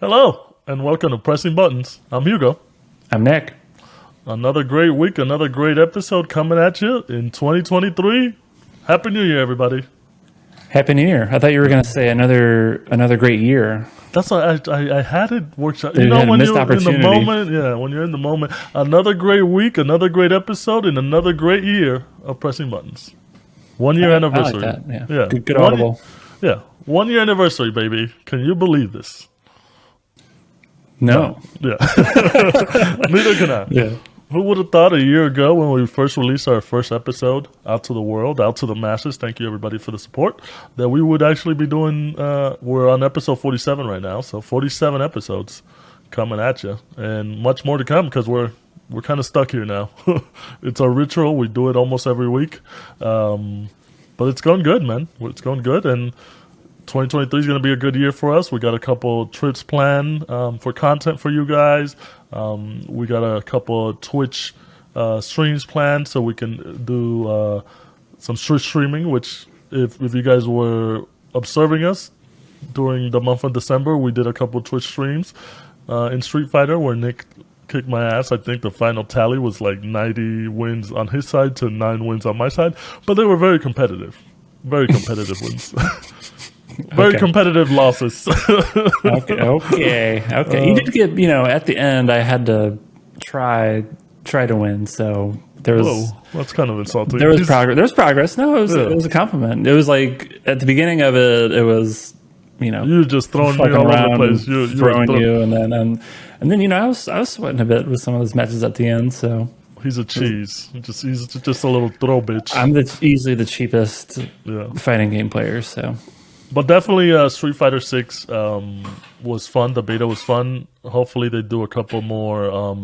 Hello, and welcome to Pressing Buttons. I'm Hugo. I'm Nick. Another great week, another great episode coming at you in 2023. Happy New Year, everybody. Happy New Year. I thought you were going to say another great year. That's why I had it worked out. You had a When missed you're in the opportunity. moment, when you're in the moment, another great week, another great episode, and another great year of Pressing Buttons. 1 year I like anniversary. that. Yeah. Good One- audible. Yeah, 1 year anniversary, baby. Can you believe this? No. Yeah. Neither can I. Yeah. Who would have thought a year ago when we first released our first episode out to the world, out to the masses, thank you everybody for the support, that we would actually be doing, we're on episode 47 right now, so 47 episodes coming at you, and much more to come because we're kind of stuck here now. It's our ritual. We do it almost every week, but it's going good, man. It's going good, and 2023 is going to be a good year for us. We got a couple trips planned for content for you guys. We got a couple of Twitch streams planned so we can do some streaming, which if you guys were observing us during the month of December, we did a couple of Twitch streams in Street Fighter where Nick kicked my ass. I think the final tally was like 90 wins on his side to 9 wins on my side, but they were very competitive. Very competitive wins. Very Okay. competitive losses. Okay. You did get, at the end, I had to try to win. So there was Whoa, that's kind of insulting. there was progress. There was progress. No, it Yeah. was a compliment. It was like at the beginning of it, it was You're just throwing me fucking all over the around, place. You throwing you, and then I was sweating a bit with some of those matches at the end. So He's a cheese. He's just a little throw bitch. I'm easily the cheapest Yeah. fighting game player. So But definitely, Street Fighter 6 was fun. The beta was fun. Hopefully, they do a couple more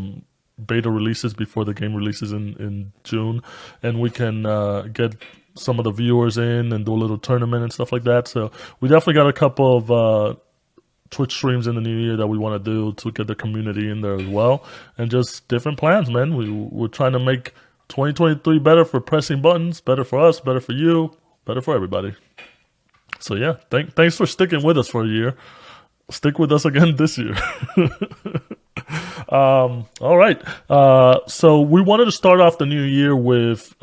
beta releases before the game releases in June, and we can get some of the viewers in and do a little tournament and stuff like that. So we definitely got a couple of Twitch streams in the new year that we want to do to get the community in there as well, and just different plans, man. We're trying to make 2023 better for Pressing Buttons, better for us, better for you, better for everybody. So yeah, thanks for sticking with us for a year. Stick with us again this year. All right. So we wanted to start off the new year with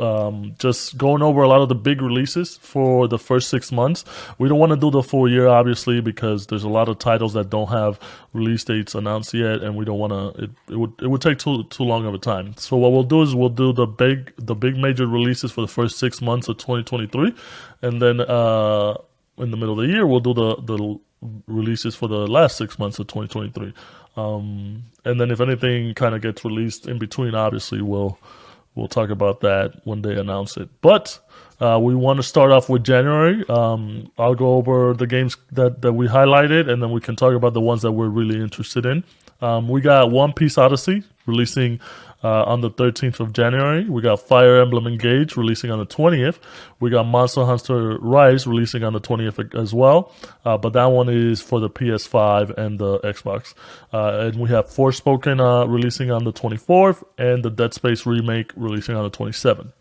just going over a lot of the big releases for the first 6 months. We don't want to do the full year, obviously, because there's a lot of titles that don't have release dates announced yet, and we don't want to. It would take too long of a time. So what we'll do is we'll do the big major releases for the first 6 months of 2023, and then in the middle of the year we'll do the releases for the last 6 months of 2023. And then if anything kind of gets released in between, obviously we'll talk about that when they announce it. But we want to start off with January. I'll go over the games that we highlighted, and then we can talk about the ones that we're really interested in. We got One Piece Odyssey releasing on the 13th of January. We got Fire Emblem Engage releasing on the 20th. We got Monster Hunter Rise releasing on the 20th as well. But that one is for the PS5 and the Xbox. And we have Forspoken releasing on the 24th, and the Dead Space remake releasing on the 27th.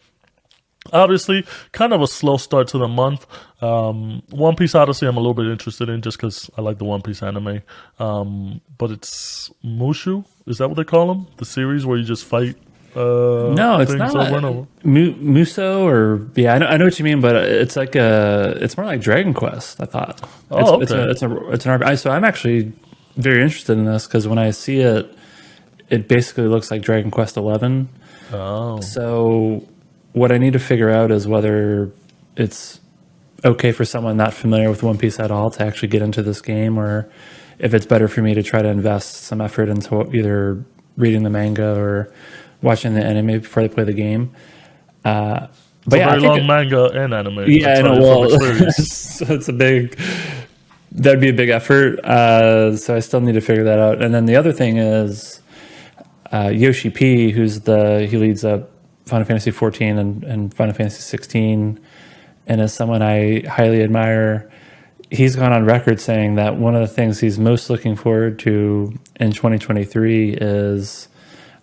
Obviously, kind of a slow start to the month. One Piece Odyssey I'm a little bit interested in just because I like the One Piece anime. But it's Mushu, is that what they call them? The series where you just fight no, it's things not over and over? Muso, or I know what you mean, but it's like it's more like Dragon Quest. I thought. Oh, it's, okay. it's an RPG. So I'm actually very interested in this because when I see it, it basically looks like Dragon Quest 11. Oh. So what I need to figure out is whether it's okay for someone not familiar with One Piece at all to actually get into this game, or if it's better for me to try to invest some effort into either reading the manga or watching the anime before they play the game. It's a very long manga and anime. Yeah, I know. Well, So that'd be a big effort. So I still need to figure that out. And then the other thing is Yoshi P, he leads up Final Fantasy 14 and Final Fantasy 16, and is someone I highly admire. He's gone on record saying that one of the things he's most looking forward to in 2023 is,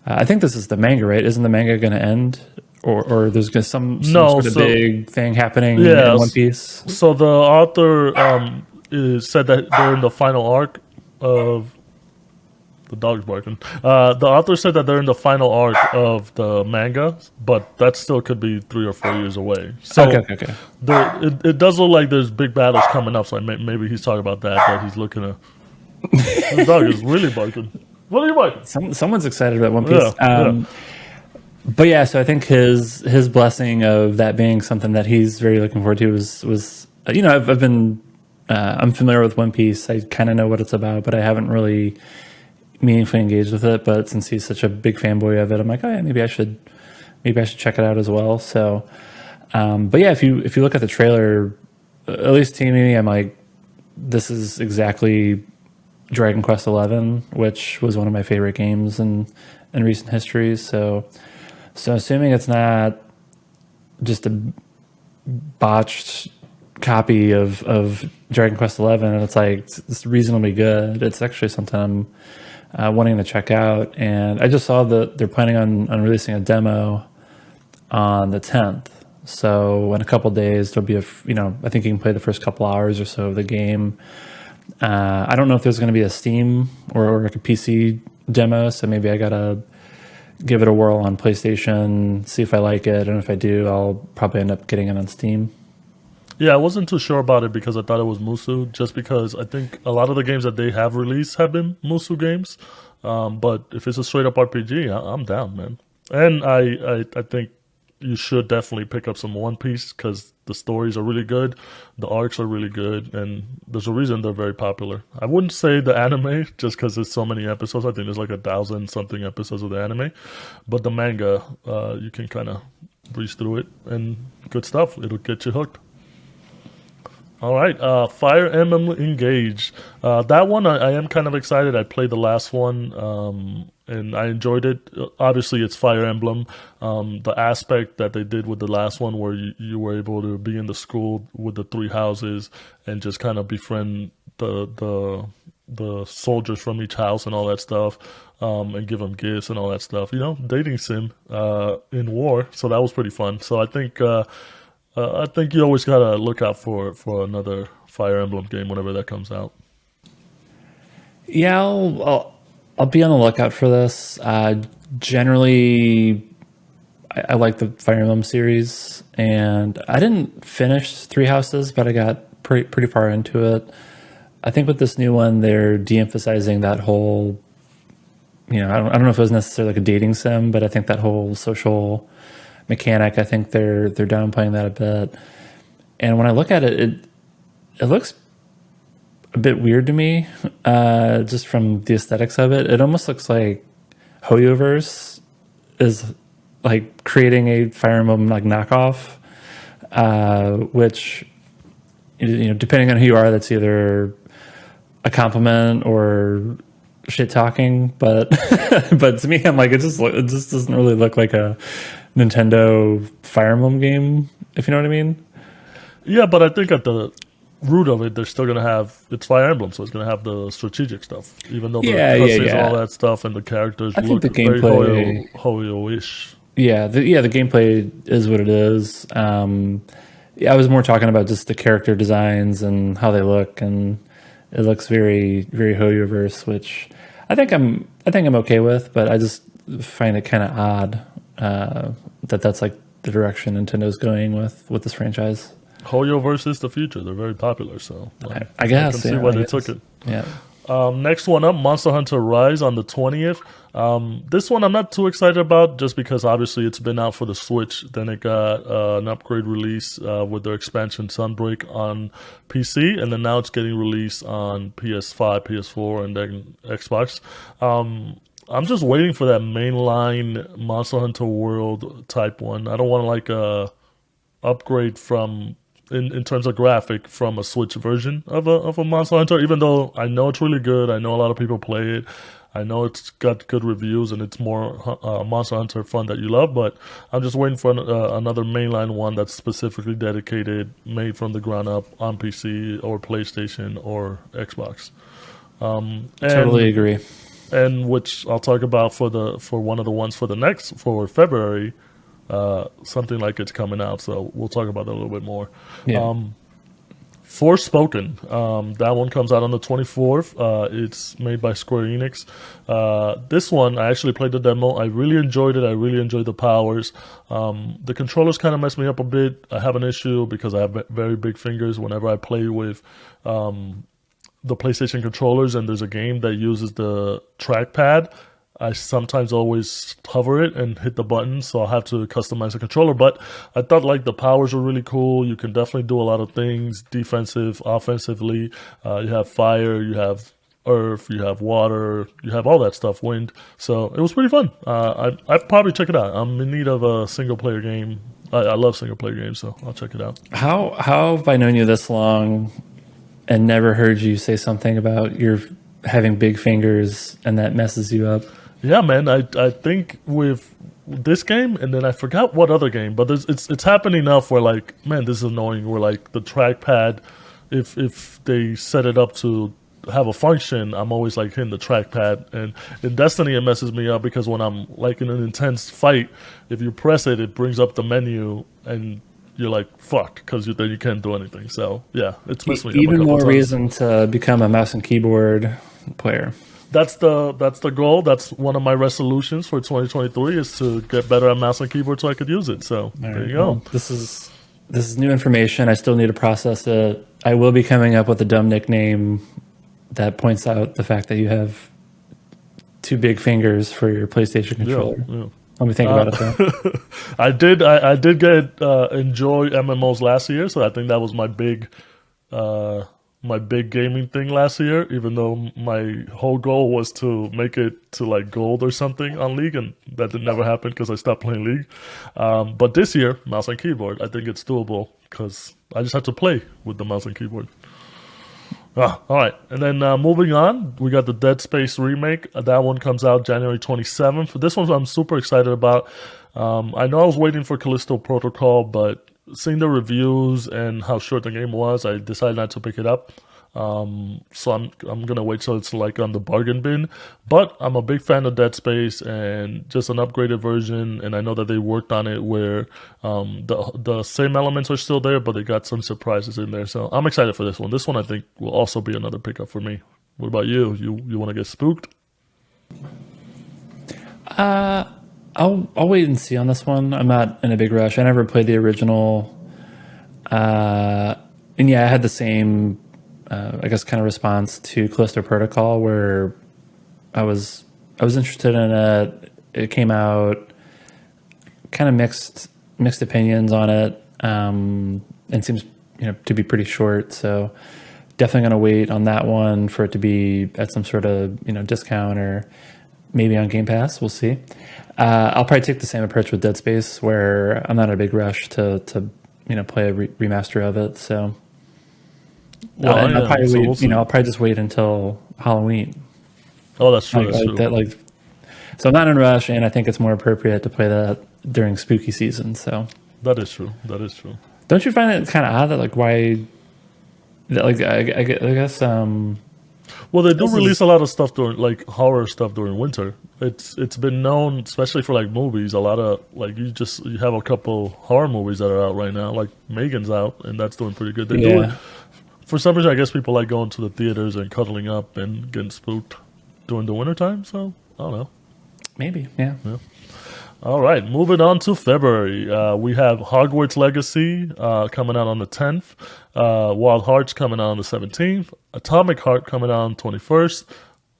I think this is the manga, right? Isn't the manga going to end? Or there's going to some sort of big thing happening in One Piece? So the author said that they're in the final arc of The dog's barking. The author said that they're in the final arc of the manga, but that still could be 3 or 4 years away. Okay, So okay, okay. it does look like there's big battles coming up. So maybe he's talking about that he's looking to. The dog is really barking. What are you barking? Someone's excited about One Yeah, Piece. yeah. But yeah, so I think his blessing of that being something that he's very looking forward to was I've been I'm familiar with One Piece. I kind of know what it's about, but I haven't really meaningfully engaged with it. But since he's such a big fanboy of it, I'm like, oh yeah, maybe I should check it out as well. So, but yeah, if you look at the trailer, at least to me, I'm like, this is exactly Dragon Quest XI, which was one of my favorite games in recent history. So assuming it's not just a botched copy of Dragon Quest XI, and it's like it's reasonably good. It's actually something I'm wanting to check out. And I just saw that they're planning on releasing a demo on the 10th. So in a couple days, there'll be I think you can play the first couple hours or so of the game. I don't know if there's going to be a Steam or like a PC demo, so maybe I gotta give it a whirl on PlayStation, see if I like it, and if I do, I'll probably end up getting it on Steam. Yeah, I wasn't too sure about it because I thought it was Musu, just because I think a lot of the games that they have released have been Musu games. But if it's a straight up RPG, I'm down, man. And I think you should definitely pick up some One Piece because the stories are really good, the arcs are really good, and there's a reason they're very popular. I wouldn't say the anime just because there's so many episodes. I think there's like 1,000 something episodes of the anime, but the manga, you can kind of breeze through it and good stuff. It'll get you hooked. All right, Fire Emblem Engage. That one I am kind of excited. I played the last one and I enjoyed it. Obviously, it's Fire Emblem. The aspect that they did with the last one, where you were able to be in the school with the three houses and just kind of befriend the soldiers from each house and all that stuff, and give them gifts and all that stuff. Dating sim in war. So that was pretty fun. So I think you always gotta look out for another Fire Emblem game whenever that comes out. Yeah, I'll be on the lookout for this. Generally, I like the Fire Emblem series, and I didn't finish Three Houses, but I got pretty far into it. I think with this new one, they're de-emphasizing that whole. I don't know if it was necessarily like a dating sim, but I think that whole social mechanic, I think they're downplaying that a bit. And when I look at it, it looks a bit weird to me, just from the aesthetics of it. It almost looks like Hoyoverse is like creating a Fire Emblem like knockoff, which depending on who you are, that's either a compliment or shit talking. But but to me, I'm like, it just doesn't really look like a Nintendo Fire Emblem game, if you know what I mean. Yeah, but I think at the root of it, they're still gonna have it's Fire Emblem, so it's gonna have the strategic stuff, even though the cutscenes and all that stuff and the characters I think look the very gameplay, Hoyo-ish. the gameplay is what it is. Yeah, I was more talking about just the character designs and how they look, and it looks very very Hoyoverse, which I think I'm okay with, but I just find it kind of odd that that's like the direction Nintendo's going with this franchise. Hoyoverse is the future. They're very popular, so I guess I can see why they took it. Yeah. Next one up, Monster Hunter Rise on the 20th. This one I'm not too excited about just because obviously it's been out for the Switch. Then it got an upgrade release with their expansion Sunbreak on PC, and then now it's getting released on PS5, PS4, and then Xbox. I'm just waiting for that mainline Monster Hunter World type one. I don't want like a upgrade from in terms of graphic from a Switch version of a Monster Hunter, even though I know it's really good. I know a lot of people play it. I know it's got good reviews and it's more Monster Hunter fun that you love, but I'm just waiting for another mainline one that's specifically dedicated, made from the ground up on PC or PlayStation or Xbox. Totally agree. And which I'll talk about for one of the ones for February. Something like it's coming out, so we'll talk about that a little bit more. Yeah. Forspoken. That one comes out on the 24th. It's made by Square Enix. This one, I actually played the demo. I really enjoyed it. I really enjoyed the powers. The controllers kind of messed me up a bit. I have an issue because I have very big fingers whenever I play with the PlayStation controllers, and there's a game that uses the trackpad. I sometimes always hover it and hit the button, so I'll have to customize the controller. But I thought like the powers were really cool. You can definitely do a lot of things, defensive, offensively. You have fire, you have earth, you have water, you have all that stuff, wind. So it was pretty fun. I'd probably check it out. I'm in need of a single player game. I love single player games, so I'll check it out. How have I known you this long and never heard you say something about your having big fingers and that messes you up? Yeah, man. I think with this game, and then I forgot what other game, but it's happened enough where like, man, this is annoying. Where like the trackpad, if they set it up to have a function, I'm always like hitting the trackpad, and in Destiny it messes me up because when I'm like in an intense fight, if you press it, it brings up the menu, and you're like fuck, because then you can't do anything. So yeah, it's messed me up a Even couple more times. reason to become a mouse and keyboard player. That's the goal. That's one of my resolutions for 2023 is to get better at mouse and keyboard so I could use it. So there you go. Well, this is new information. I still need to process it. I will be coming up with a dumb nickname that points out the fact that you have two big fingers for your PlayStation controller. Yeah. Let me think about it though. I did get enjoy MMOs last year, so I think that was my big gaming thing last year. Even though my whole goal was to make it to like gold or something on League, and that did never happen because I stopped playing League. But this year, mouse and keyboard, I think it's doable because I just have to play with the mouse and keyboard. All right, and then moving on, we got the Dead Space remake. That one comes out January 27th. This one I'm super excited about. I know I was waiting for Callisto Protocol, but seeing the reviews and how short the game was, I decided not to pick it up. So I'm gonna wait till it's like on the bargain bin. But I'm a big fan of Dead Space and just an upgraded version. And I know that they worked on it where the same elements are still there, but they got some surprises in there. So I'm excited for this one. This one I think will also be another pickup for me. What about you? You want to get spooked? I'll wait and see on this one. I'm not in a big rush. I never played the original, and yeah, I had the same, I guess, kind of response to Callisto Protocol, where I was interested in it. It came out kind of mixed opinions on it, and seems to be pretty short. So definitely gonna wait on that one for it to be at some sort of discount or maybe on Game Pass. We'll see. I'll probably take the same approach with Dead Space, where I'm not in a big rush to play a remaster of it. So, and I'll probably so wait. we'll see. I'll probably just wait until Halloween. Oh, that's true. Like, That's like true. that. So I'm not in a rush, and I think it's more appropriate to play that during spooky season. So, That is true. That is true. don't you find it kind of odd that why? That, I guess. Well, they do This release is- a lot of stuff during like horror stuff during winter. It's been known, especially for like movies. A lot of like you have a couple horror movies that are out right now. Like Megan's out, and that's doing pretty good. They do it Yeah. for some reason. I guess people like going to the theaters and cuddling up and getting spooked during the wintertime. So I don't know. Maybe. Yeah. All right, moving on to February. We have Hogwarts Legacy coming out on the 10th, Wild Hearts coming out on the 17th, Atomic Heart coming out on the 21st,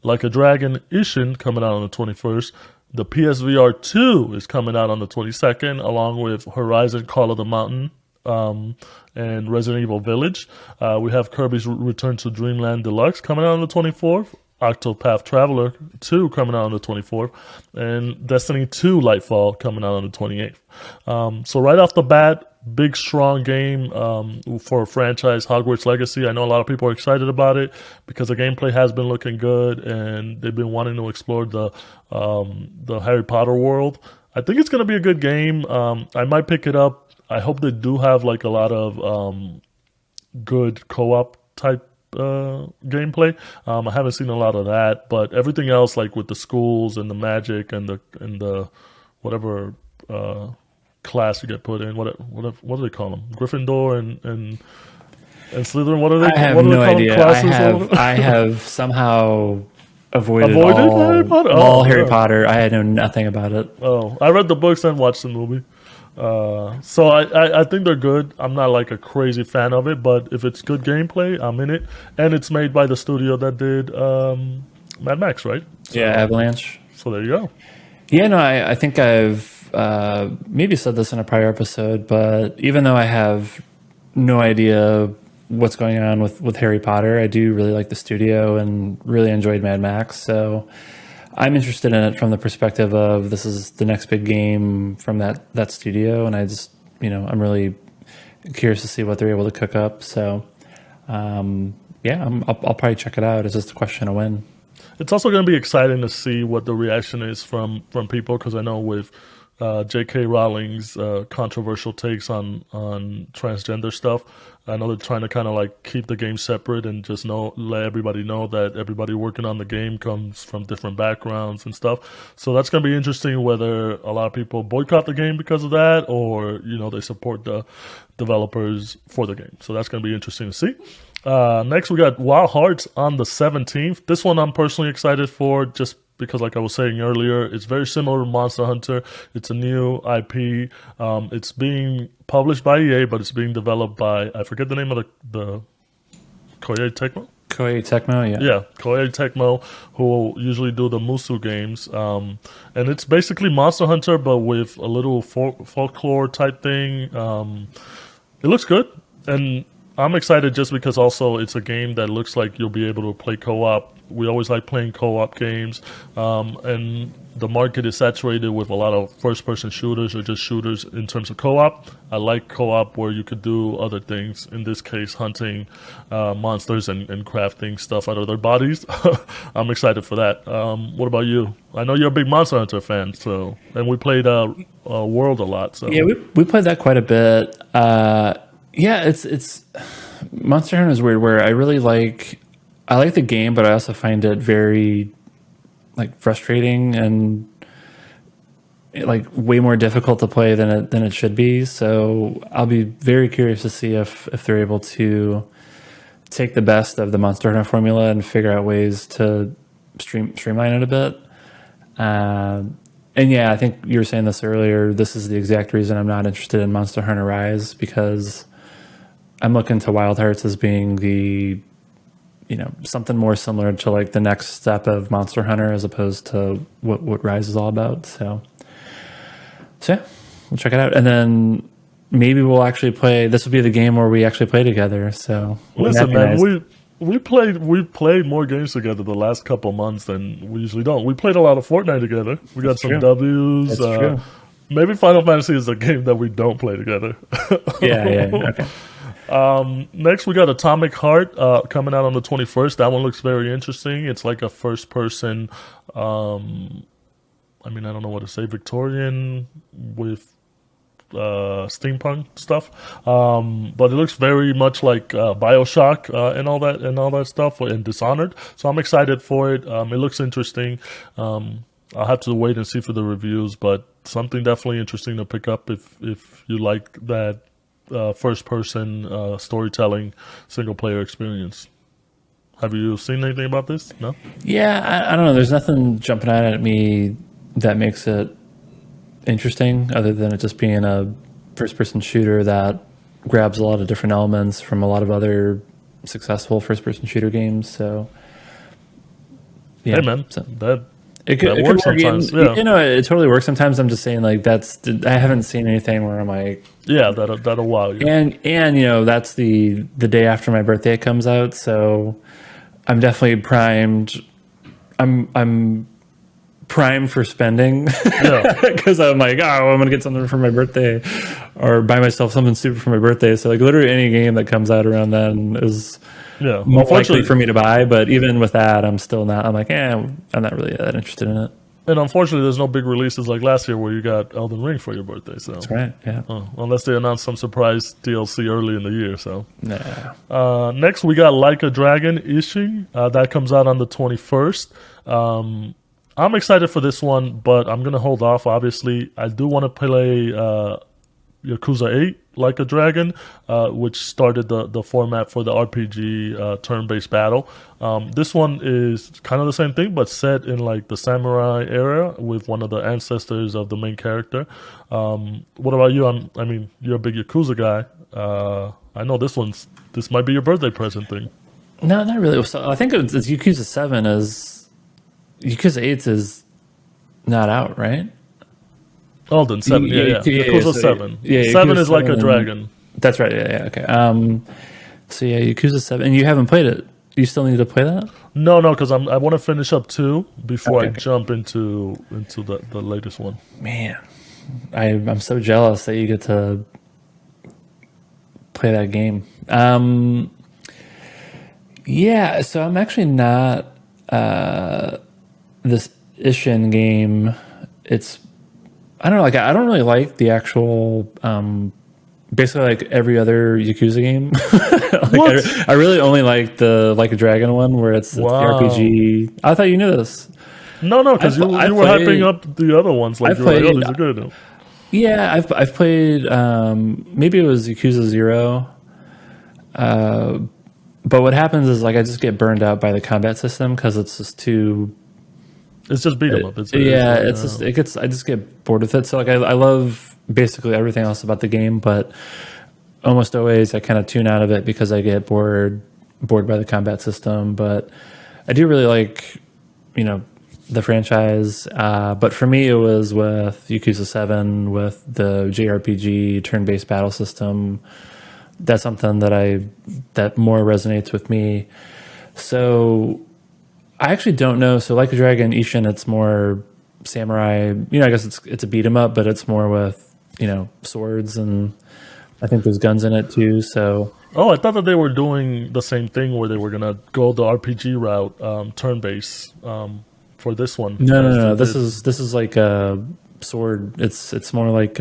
Like a Dragon Ishin coming out on the 21st. The PSVR 2 is coming out on the 22nd, along with Horizon Call of the Mountain and Resident Evil Village. We have Kirby's Return to Dreamland Deluxe coming out on the 24th. Octopath Traveler 2 coming out on the 24th, and Destiny 2 Lightfall coming out on the 28th. So right off the bat, big strong game for a franchise, Hogwarts Legacy. I know a lot of people are excited about it because the gameplay has been looking good, and they've been wanting to explore the Harry Potter world. I think it's going to be a good game. I might pick it up. I hope they do have like a lot of good co-op type gameplay. I haven't seen a lot of that, but everything else, like with the schools and the magic and the whatever class you get put in, what do they call them? Gryffindor and And Slytherin, what are I they? have What do they no call them? idea. Classes? Or I have somehow avoided avoided Harry Potter? all Oh, Harry yeah. Potter. I know nothing about it. Oh, I read the books and watched the movie. So I think they're good. I'm not like a crazy fan of it, but if it's good gameplay, I'm in it. And it's made by the studio that did Mad Max, right? Yeah, So Avalanche. there you go. Yeah, no, I think I've maybe said this in a prior episode, but even though I have no idea what's going on with Harry Potter, I do really like the studio and really enjoyed Mad Max. So I'm interested in it from the perspective of this is the next big game from that studio, and I just I'm really curious to see what they're able to cook up. So yeah, I'll probably check it out. It's just a question of when. It's also going to be exciting to see what the reaction is from people because I know with J.K. Rowling's controversial takes on transgender stuff, I know they're trying to kind of like keep the game separate and just let everybody know that everybody working on the game comes from different backgrounds and stuff. So that's going to be interesting whether a lot of people boycott the game because of that or they support the developers for the game. So that's going to be interesting to see. Next, we got Wild Hearts on the 17th. This one I'm personally excited for just because, like I was saying earlier, it's very similar to Monster Hunter. It's a new IP. It's being published by EA, but it's being developed by, I forget the name of the Koei Tecmo? Koei Tecmo, yeah. Yeah, Koei Tecmo, who usually do the Musu games. And it's basically Monster Hunter, but with a little folklore type thing. It looks good. And I'm excited just because also it's a game that looks like you'll be able to play co-op. We always like playing co-op games, and the market is saturated with a lot of first-person shooters or just shooters in terms of co-op. I like co-op where you could do other things, in this case hunting monsters and crafting stuff out of their bodies. I'm excited for that. What about you? I know you're a big Monster Hunter fan, and we played World a lot. So Yeah, we played that quite a bit. Yeah, it's Monster Hunter is weird where I like the game, but I also find it very like frustrating and like way more difficult to play than it should be. So I'll be very curious to see if they're able to take the best of the Monster Hunter formula and figure out ways to streamline it a bit. And yeah, I think you were saying this earlier. This is the exact reason I'm not interested in Monster Hunter Rise because I'm looking to Wild Hearts as being the something more similar to like the next step of Monster Hunter as opposed to what Rise is all about. So yeah, we'll check it out, and then maybe we'll actually play. This will be the game where we actually play together. So listen, man, nice. we've played more games together the last couple months than we usually don't. We played a lot of Fortnite together. We got some true. W's. That's true. Maybe Final Fantasy is a game that we don't play together. Yeah. Okay. Next, we got Atomic Heart coming out on the 21st. That one looks very interesting. It's like a first-person, I don't know what to say, Victorian with steampunk stuff. But it looks very much like BioShock and all that stuff, and Dishonored. So I'm excited for it. It looks interesting. I'll have to wait and see for the reviews, but something definitely interesting to pick up if you like that first-person storytelling single-player experience. Have you seen anything about this? No? Yeah, I don't know. There's nothing jumping out at me that makes it interesting other than it just being a first-person shooter that grabs a lot of different elements from a lot of other successful first-person shooter games. So, yeah. Hey, man, So, it could works work. sometimes. Yeah. It totally works sometimes. I'm just saying, like, I haven't seen anything where I'm like, Yeah, that'll wow you. and that's the day after my birthday it comes out, so I'm definitely primed. I'm primed for spending Yeah. because I'm like, oh, I'm gonna get something for my birthday or buy myself something stupid for my birthday. So like literally any game that comes out around then is Yeah. more likely Unfortunately, for me to buy. But even with that, I'm still not. I'm like, I'm not really that interested in it. and unfortunately, there's no big releases like last year where you got Elden Ring for your birthday. So, That's right. Yeah. unless they announce some surprise DLC early in the year. So, Nah. next we got Like a Dragon Ishii. That comes out on the 21st. I'm excited for this one, but I'm gonna hold off. Obviously, I do want to play Yakuza 8 Like a Dragon, which started the format for the RPG turn-based battle. This one is kind of the same thing, but set in like the samurai era with one of the ancestors of the main character. What about you? I mean, you're a big Yakuza guy. I know this might be your birthday present thing. No, not really. So I think it's Yakuza 7 is Yakuza 8 is not out, right? Oh, then seven. Yeah. Yakuza So, 7. yeah, Seven Yakuza is like a 7. dragon. That's right. Yeah, yeah. Okay. So yeah, Yakuza 7, and you haven't played it. You still need to play that? No, because I want to finish up 2 before Okay, I okay. jump into the latest one. Man, I'm so jealous that you get to play that game. Yeah, so I'm actually not this Ishin game. It's I don't know, like I don't really like the actual basically like every other Yakuza game. What? I really only like the Like a Dragon one where it's the Wow. RPG. I thought you knew this. No, because I you were hyping played up the other ones. I Like you were like, oh, played these are good. yeah, I've played maybe it was Yakuza 0. But what happens is like I just get burned out by the combat system because it's just too It's just beat 'em up. yeah, it's just it gets I just get bored with it. So like I love basically everything else about the game, but almost always I kind of tune out of it because I get bored by the combat system. But I do really like the franchise. But for me, it was with Yakuza 7 with the JRPG turn-based battle system. That's something that more resonates with me. So I actually don't know. So like a Dragon Ishin, it's more samurai. I guess it's a beat 'em up, but it's more with swords, and I think there's guns in it too. So Oh, I thought that they were doing the same thing where they were gonna go the RPG route, turn based, for this one no, as they no. This did. is like a sword. It's more like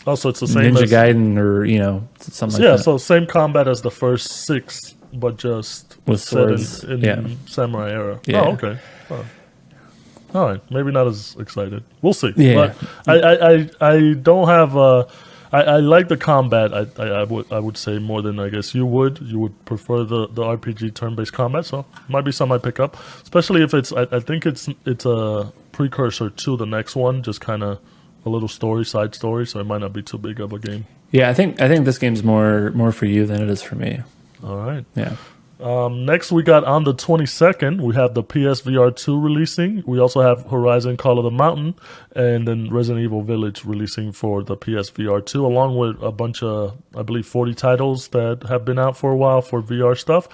Also, it's the same Ninja as Gaiden or something like yeah. that So same combat as the first 6, but just with set swords. in Yeah, samurai era. yeah, Oh, okay. Oh. All right, maybe not as excited. We'll see. yeah. But I don't have. I like the combat. I would say more than I guess you would. You would prefer the RPG turn based combat. So might be something I pick up, especially if it's. I think it's a precursor to the next one. Just kind of a little side story. So it might not be too big of a game. Yeah, I think this game's more for you than it is for me. All right. Yeah. Next, we got on the 22nd, we have the PSVR 2 releasing. We also have Horizon Call of the Mountain and then Resident Evil Village releasing for the PSVR 2, along with a bunch of, I believe, 40 titles that have been out for a while for VR stuff.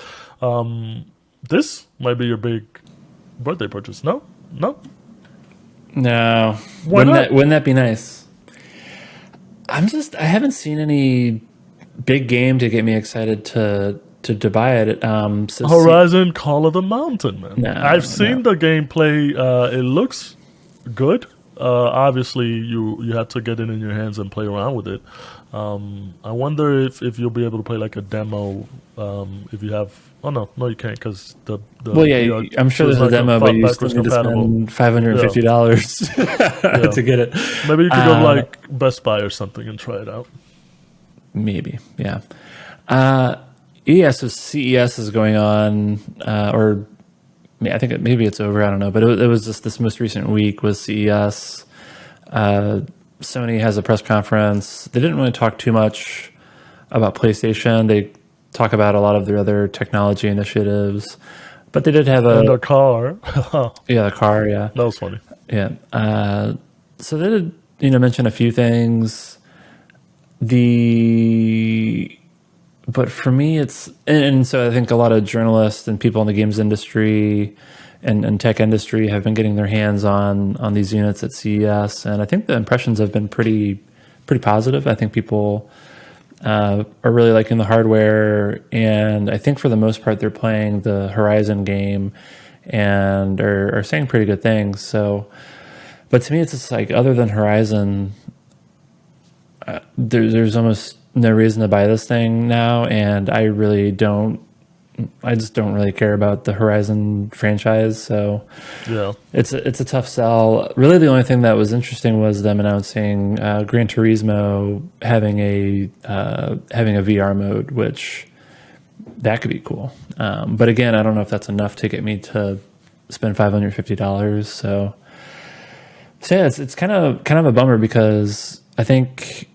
This might be your big birthday purchase. No? No? No, Why not? wouldn't that be nice? I haven't seen any big game to get me excited to buy it. Horizon Call of the Mountain, man. No, I've seen the gameplay. It looks good. Obviously, you have to get it in your hands and play around with it. I wonder if you'll be able to play like a demo. If you have, oh no, you can't because the well, yeah, VR I'm sure is there's a not demo, but you still backwards need to compatible. spend $550 Yeah. to get it. Maybe you could go to like Best Buy or something and try it out. Maybe, yeah. Yeah, so CES is going on, or I think maybe it's over. I don't know, but it was just this most recent week was CES. Sony has a press conference. They didn't really talk too much about PlayStation. They talk about a lot of their other technology initiatives, but they did have And a car. the car, yeah, That was funny. yeah. So they did mention a few things. But for me, and so I think a lot of journalists and people in the games industry and tech industry have been getting their hands on these units at CES, and I think the impressions have been pretty positive. I think people are really liking the hardware, and I think for the most part they're playing the Horizon game and are saying pretty good things. So, but to me, it's just like other than Horizon, there's almost no reason to buy this thing now, and I really don't I just don't really care about the Horizon franchise, so Yeah. it's a tough sell. Really, the only thing that was interesting was them announcing Gran Turismo having a VR mode, which that could be cool. But again, I don't know if that's enough to get me to spend $550. So yeah, it's kind of a bummer because I think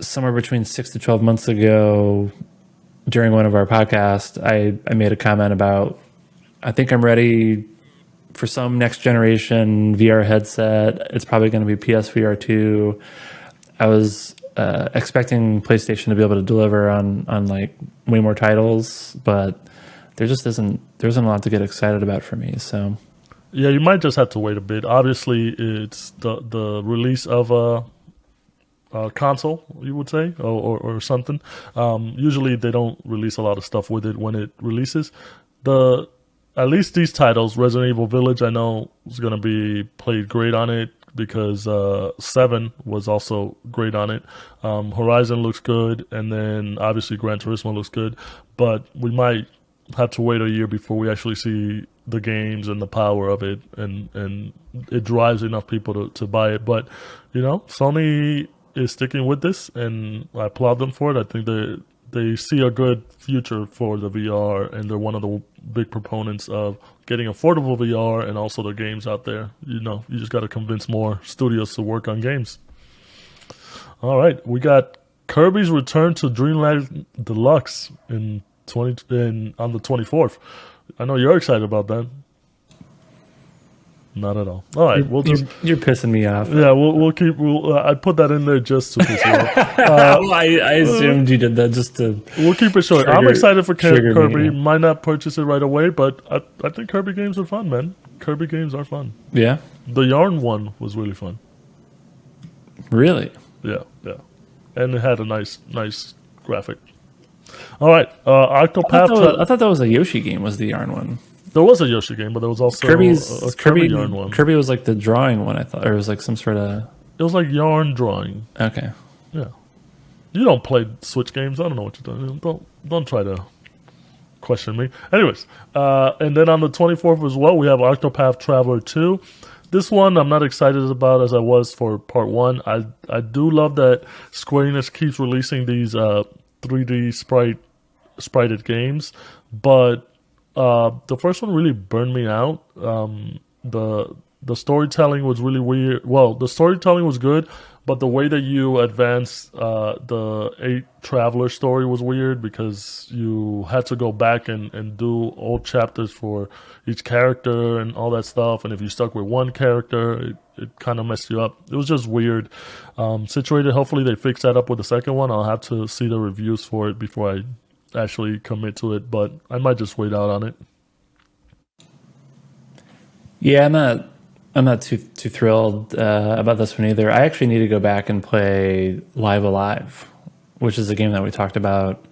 somewhere between 6 to 12 months ago, during one of our podcasts, I made a comment about I think I'm ready for some next generation VR headset. It's probably going to be PSVR 2. I was expecting PlayStation to be able to deliver on like way more titles, but there isn't a lot to get excited about for me. So Yeah, you might just have to wait a bit. Obviously, it's the release of a console, you would say, or something. Usually, they don't release a lot of stuff with it when it releases. The At least these titles, Resident Evil Village, I know is going to be played great on it because 7 was also great on it. Horizon looks good, and then obviously Gran Turismo looks good, but we might have to wait a year before we actually see the games and the power of it, and it drives enough people to buy it. But Sony is sticking with this, and I applaud them for it. I think they see a good future for the VR, and they're one of the big proponents of getting affordable VR and also the games out there. You just got to convince more studios to work on games. All right, we got Kirby's Return to Dreamland Deluxe on the 24th. I know you're excited about that. Not at all. All right, you're pissing me off. Yeah, I put that in there just to piss you off. Well, I assumed you did that just to. We'll keep it short. I'm excited for Kirby. Me. Might not purchase it right away, but I think Kirby games are fun, man. Kirby games are fun. Yeah. The Yarn one was really fun. Really? Yeah. And it had a nice graphic. All right, Octopath. I thought that was a Yoshi game. Was the Yarn one? There was a Yoshi game, but there was also a Kirby Yarn one. Kirby was like the drawing one, I thought, or it was like some sort of. It was like Yarn drawing. Okay. Yeah. You don't play Switch games. I don't know what you're doing. Don't try to question me. Anyways, and then on the 24th as well, we have Octopath Traveler 2. This one I'm not excited about as I was for part 1. I do love that Square Enix keeps releasing these 3D sprited games, but the first one really burned me out. The storytelling was really weird. Well, the storytelling was good, but the way that you advance the 8 Traveler story was weird because you had to go back and do old chapters for each character and all that stuff. And if you stuck with one character, it kind of messed you up. It was just weird. Situated, hopefully they fix that up with the second one. I'll have to see the reviews for it before I actually commit to it, but I might just wait out on it. Yeah, I'm not too thrilled about this one either. I actually need to go back and play Live Alive, which is a game that we talked about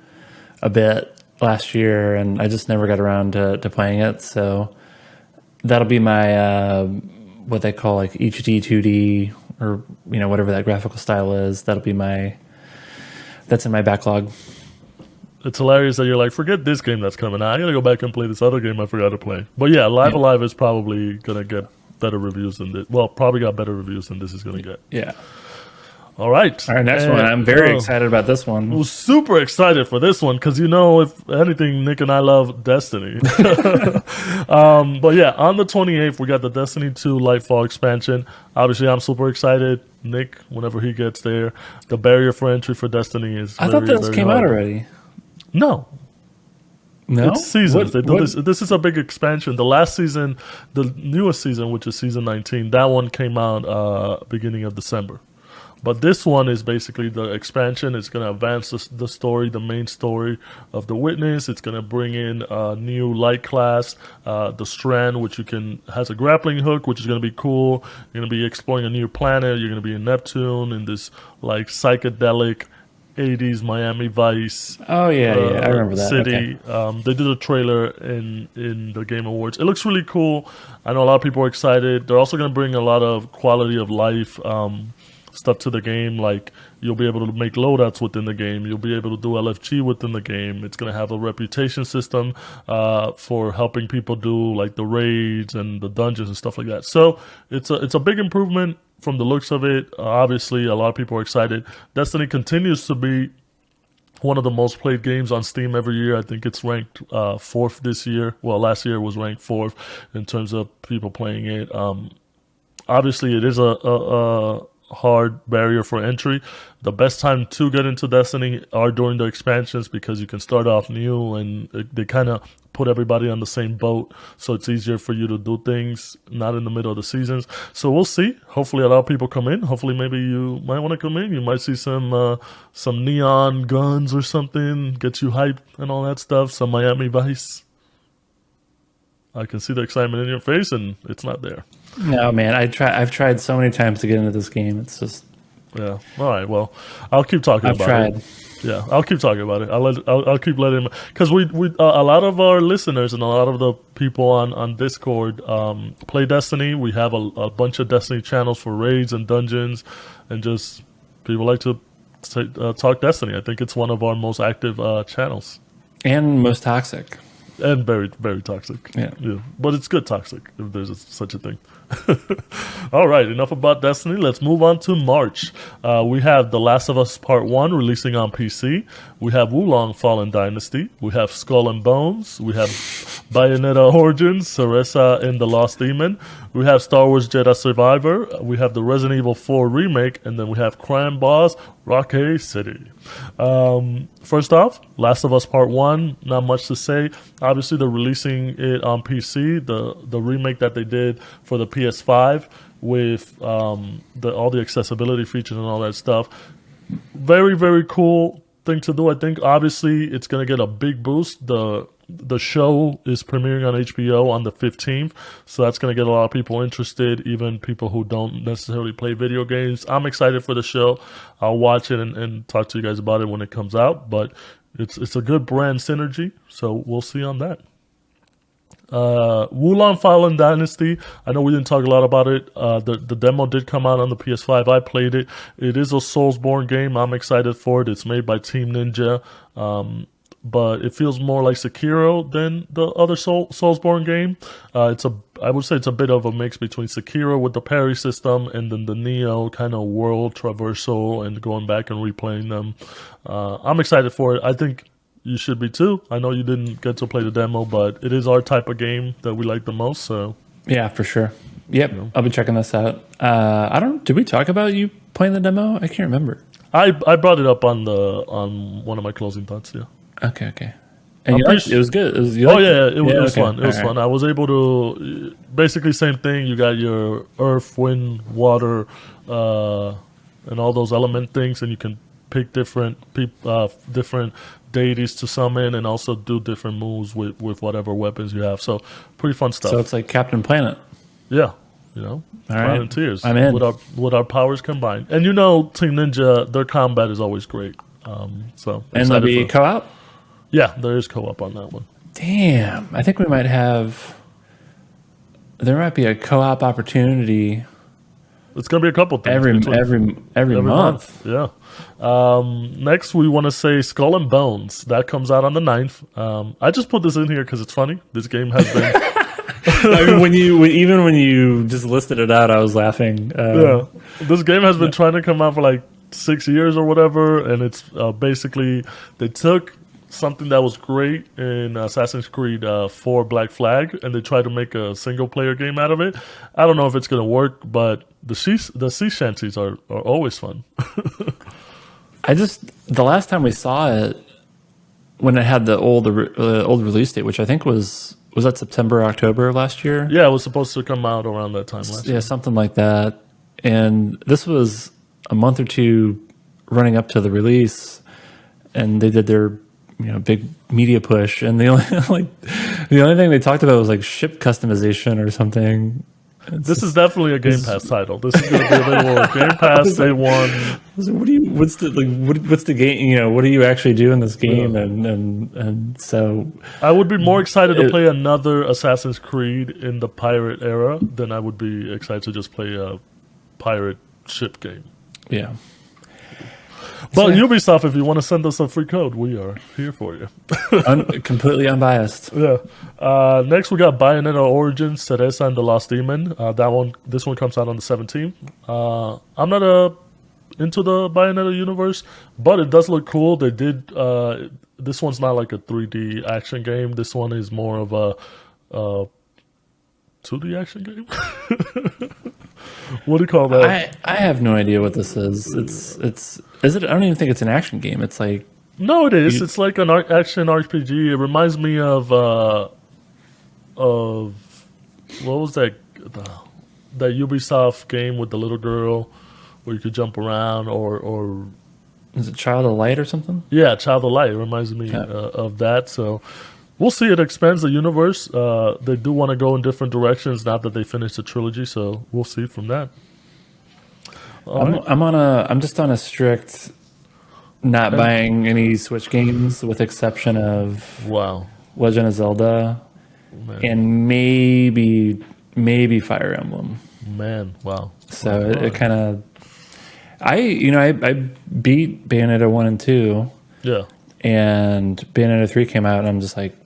a bit last year, and I just never got around to playing it. So that'll be my what they call like HD 2D or whatever that graphical style is. That's in my backlog. It's hilarious that you're like, forget this game that's coming out. I gotta go back and play this other game I forgot to play. But yeah, Live Alive is probably gonna get better reviews than this. Well, probably got better reviews than this is gonna get. Yeah. All right. Next one. I'm very excited about this one. I was super excited for this one because if anything, Nick and I love Destiny. But yeah, on the 28th, we got the Destiny 2 Lightfall expansion. Obviously, I'm super excited. Nick, whenever he gets there, the barrier for entry for Destiny is. I thought this came out already. No. It's seasons. What? This is a big expansion. The last season, the newest season, which is season 19, that one came out beginning of December. But this one is basically the expansion. It's going to advance the story, the main story of the Witness. It's going to bring in a new light class, the Strand, which has a grappling hook, which is going to be cool. You're going to be exploring a new planet. You're going to be in Neptune in this like psychedelic 80s Miami Vice. Oh yeah, I remember that city. Okay. They did a trailer in the Game Awards. It looks really cool. I know a lot of people are excited. They're also going to bring a lot of quality of life stuff to the game. Like you'll be able to make loadouts within the game. You'll be able to do LFG within the game. It's going to have a reputation system for helping people do like the raids and the dungeons and stuff like that. So it's a big improvement from the looks of it. Obviously, a lot of people are excited. Destiny continues to be one of the most played games on Steam every year. I think it's ranked fourth this year. Well, last year it was ranked fourth in terms of people playing it. Obviously, it is a hard barrier for entry. The best time to get into Destiny are during the expansions because you can start off new and they kind of put everybody on the same boat, so it's easier for you to do things not in the middle of the seasons. So we'll see. Hopefully a lot of people come in. Hopefully maybe you might want to come in. You might see some neon guns or something, get you hyped and all that stuff. Some Miami Vice. I can see the excitement in your face, and it's not there. No, man, I've tried so many times to get into this game. It's just Yeah. All right. Well, I'll keep talking I've about tried. it. Yeah, I'll keep talking about it. I'll keep letting because we a lot of our listeners and a lot of the people on Discord play Destiny. We have a bunch of Destiny channels for raids and dungeons, and just people like to talk Destiny. I think it's one of our most active channels. And most toxic. And very, very toxic. Yeah. But it's good toxic, if there's such a thing. All right, enough about Destiny. Let's move on to March. We have The Last of Us Part 1 releasing on PC. We have Wulong Fallen Dynasty. We have Skull and Bones. We have Bayonetta Origins, Cereza and the Lost Demon. We have Star Wars Jedi Survivor. We have the Resident Evil 4 remake. And then we have Crime Boss, Rocky City. First off, Last of Us Part 1, not much to say. Obviously, they're releasing it on PC. The remake that they did for the PS5 with all the accessibility features and all that stuff. Very, very cool thing to do. I think, obviously, it's going to get a big boost. The show is premiering on HBO on the 15th, so that's going to get a lot of people interested, even people who don't necessarily play video games. I'm excited for the show. I'll watch it and talk to you guys about it when it comes out, but it's a good brand synergy, so we'll see on that. Wulong Fallen Dynasty. I know we didn't talk a lot about it. The demo did come out on the PS5. I played it. It is a Soulsborne game. I'm excited for it. It's made by Team Ninja. But it feels more like Sekiro than the other Soulsborne game. I would say it's a bit of a mix between Sekiro with the parry system and then the Neo kind of world traversal and going back and replaying them. I'm excited for it. I think you should be too. I know you didn't get to play the demo, but it is our type of game that we like the most. So Yeah, for sure. Yep, I'll be checking this out. Did we talk about you playing the demo? I can't remember. I brought it up on one of my closing thoughts. Yeah. Okay. And it was good. It was, it was fun. It was fun. I was able to basically same thing. You got your earth, wind, water, and all those element things, and you can pick different deities to summon, and also do different moves with whatever weapons you have. So pretty fun stuff. So it's like Captain Planet. Yeah. All right. Volunteers. I'm in. With our powers combined. And Team Ninja, their combat is always great. And there'll be co-op? Yeah, there is co-op on that one. Damn. I think there might be a co-op opportunity. It's going to be a couple things. Every month. Yeah. Next, we want to say Skull and Bones. That comes out on the 9th. I just put this in here because it's funny. This game has been... I mean, when you just listed it out, I was laughing. Yeah. This game has been trying to come out for like 6 years or whatever, and it's basically... They took something that was great in Assassin's Creed 4 Black Flag, and they tried to make a single-player game out of it. I don't know if it's going to work, but the sea shanties are always fun. The last time we saw it, when it had the old release date, which I think was that September, October of last year? Yeah, it was supposed to come out around that time last year. Yeah, something like that. And this was a month or two running up to the release, and they did their big media push, and the only thing they talked about was like ship customization or something. This is definitely a Game Pass title. This is going to be available on Game Pass Day One. What's the game? What do you actually do in this game? Yeah. And so I would be more excited to play another Assassin's Creed in the pirate era than I would be excited to just play a pirate ship game. Yeah. But Yeah. Ubisoft, if you want to send us a free code, we are here for you. Completely unbiased. Yeah. Next, we got Bayonetta Origins, Cereza and the Lost Demon. This one comes out on the 17th. I'm not into the Bayonetta universe, but it does look cool. They did. This one's not like a 3D action game. This one is more of a 2D action game. What do you call that? I have no idea what this is. It's is it? I don't even think it's an action game. It's like No, it is. you, It's like an action RPG. It reminds me of what was that Ubisoft game with the little girl where you could jump around or is it Child of Light or something? yeah, Child of Light. It reminds me Yeah. of that. So we'll see. It expands the universe. They do want to go in different directions now that they finished the trilogy. So we'll see from that. All right. I'm just on a strict not buying any Switch games with exception of Wow, Legend of Zelda man, and maybe Fire Emblem. man, wow. So All it right. kind of I beat Bayonetta 1 and 2 Yeah, and Bayonetta 3 came out and I'm just like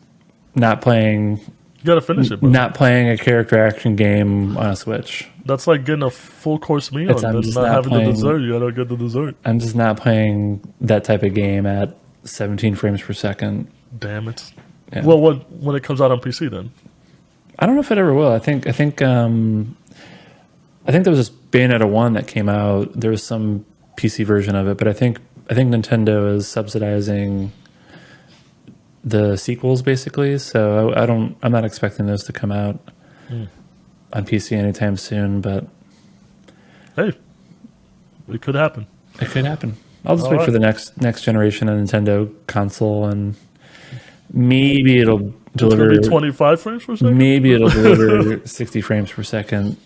not playing you gotta finish it, bro. not playing a character action game on a Switch. That's like getting a full course meal It's, and I'm then just not not having playing. the dessert. You gotta get the dessert. I'm just not playing that type of game at 17 frames per second. Damn it. Yeah. Well, when it comes out on PC, then I don't know if it ever will. I think there was this Bayonetta 1 that came out. There was some PC version of it, but I think Nintendo is subsidizing the sequels basically. So I'm not expecting those to come out on PC anytime soon, but hey, it could happen. it could happen. I'll just All wait right. for the next generation of Nintendo console and maybe it'll It's gonna deliver be 25 frames per second. maybe it'll deliver 60 frames per second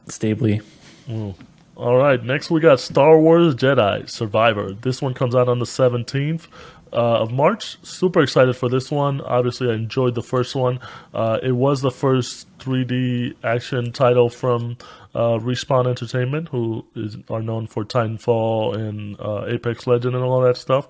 stably. All right, next we got Star Wars Jedi Survivor. This one comes out on the 17th of March. Super excited for this one. Obviously, I enjoyed the first one. It was the first 3D action title from Respawn Entertainment, who are known for Titanfall and Apex Legend and all that stuff.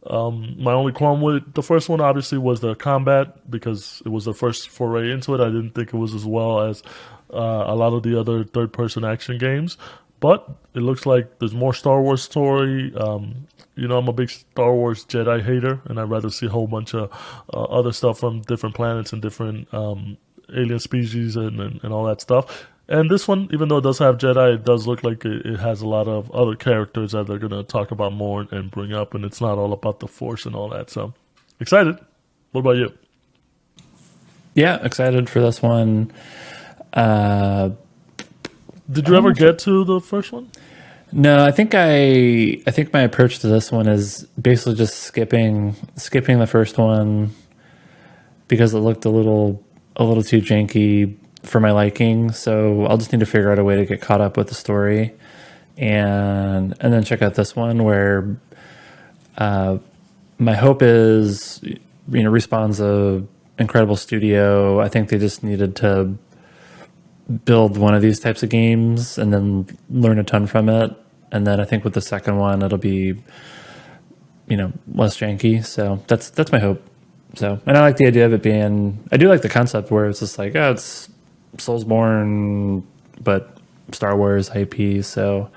My only qualm with the first one, obviously, was the combat because it was the first foray into it. I didn't think it was as well as a lot of the other third-person action games. But it looks like there's more Star Wars story. I'm a big Star Wars Jedi hater, and I'd rather see a whole bunch of other stuff from different planets and different alien species and all that stuff. And this one, even though it does have Jedi, it does look like it has a lot of other characters that they're going to talk about more and bring up, and it's not all about the Force and all that. So, excited. What about you? Yeah, excited for this one. Did you ever get to the first one? No, I think my approach to this one is basically just skipping the first one because it looked a little too janky for my liking. So I'll just need to figure out a way to get caught up with the story, and then check out this one where my hope is, Respawn's a incredible studio. I think they just needed to build one of these types of games and then learn a ton from it. And then I think with the second one, it'll be, less janky. So that's my hope. So, and I like the idea of it being, I do like the concept where it's just like, oh, it's Soulsborne, but Star Wars IP. So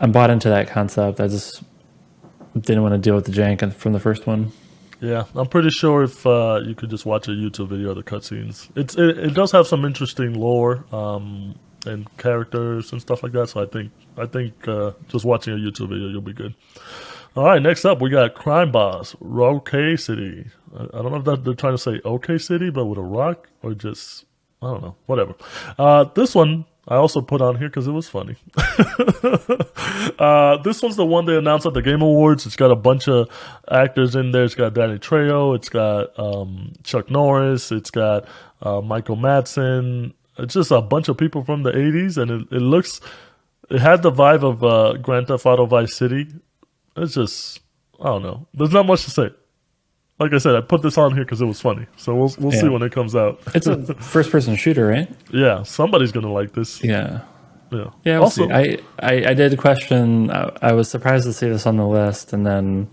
I'm bought into that concept. I just didn't want to deal with the jank from the first one. Yeah, I'm pretty sure if you could just watch a YouTube video of the cutscenes, it does have some interesting lore and characters and stuff like that. So I think just watching a YouTube video, you'll be good. All right, next up we got Crime Boss OK City. I don't know if they're trying to say OK City, but with a rock or just I don't know, whatever. This one I also put on here because it was funny. This one's the one they announced at the Game Awards. It's got a bunch of actors in there. It's got Danny Trejo. It's got Chuck Norris. It's got Michael Madsen. It's just a bunch of people from the 80s, and it had the vibe of Grand Theft Auto Vice City. It's just, I don't know. There's not much to say. Like I said, I put this on here because it was funny. So we'll see Yeah. when it comes out. It's a first person shooter, right? Yeah, somebody's going to like this. Yeah. Yeah. Yeah, we'll see. Also, I did question. I was surprised to see this on the list, and then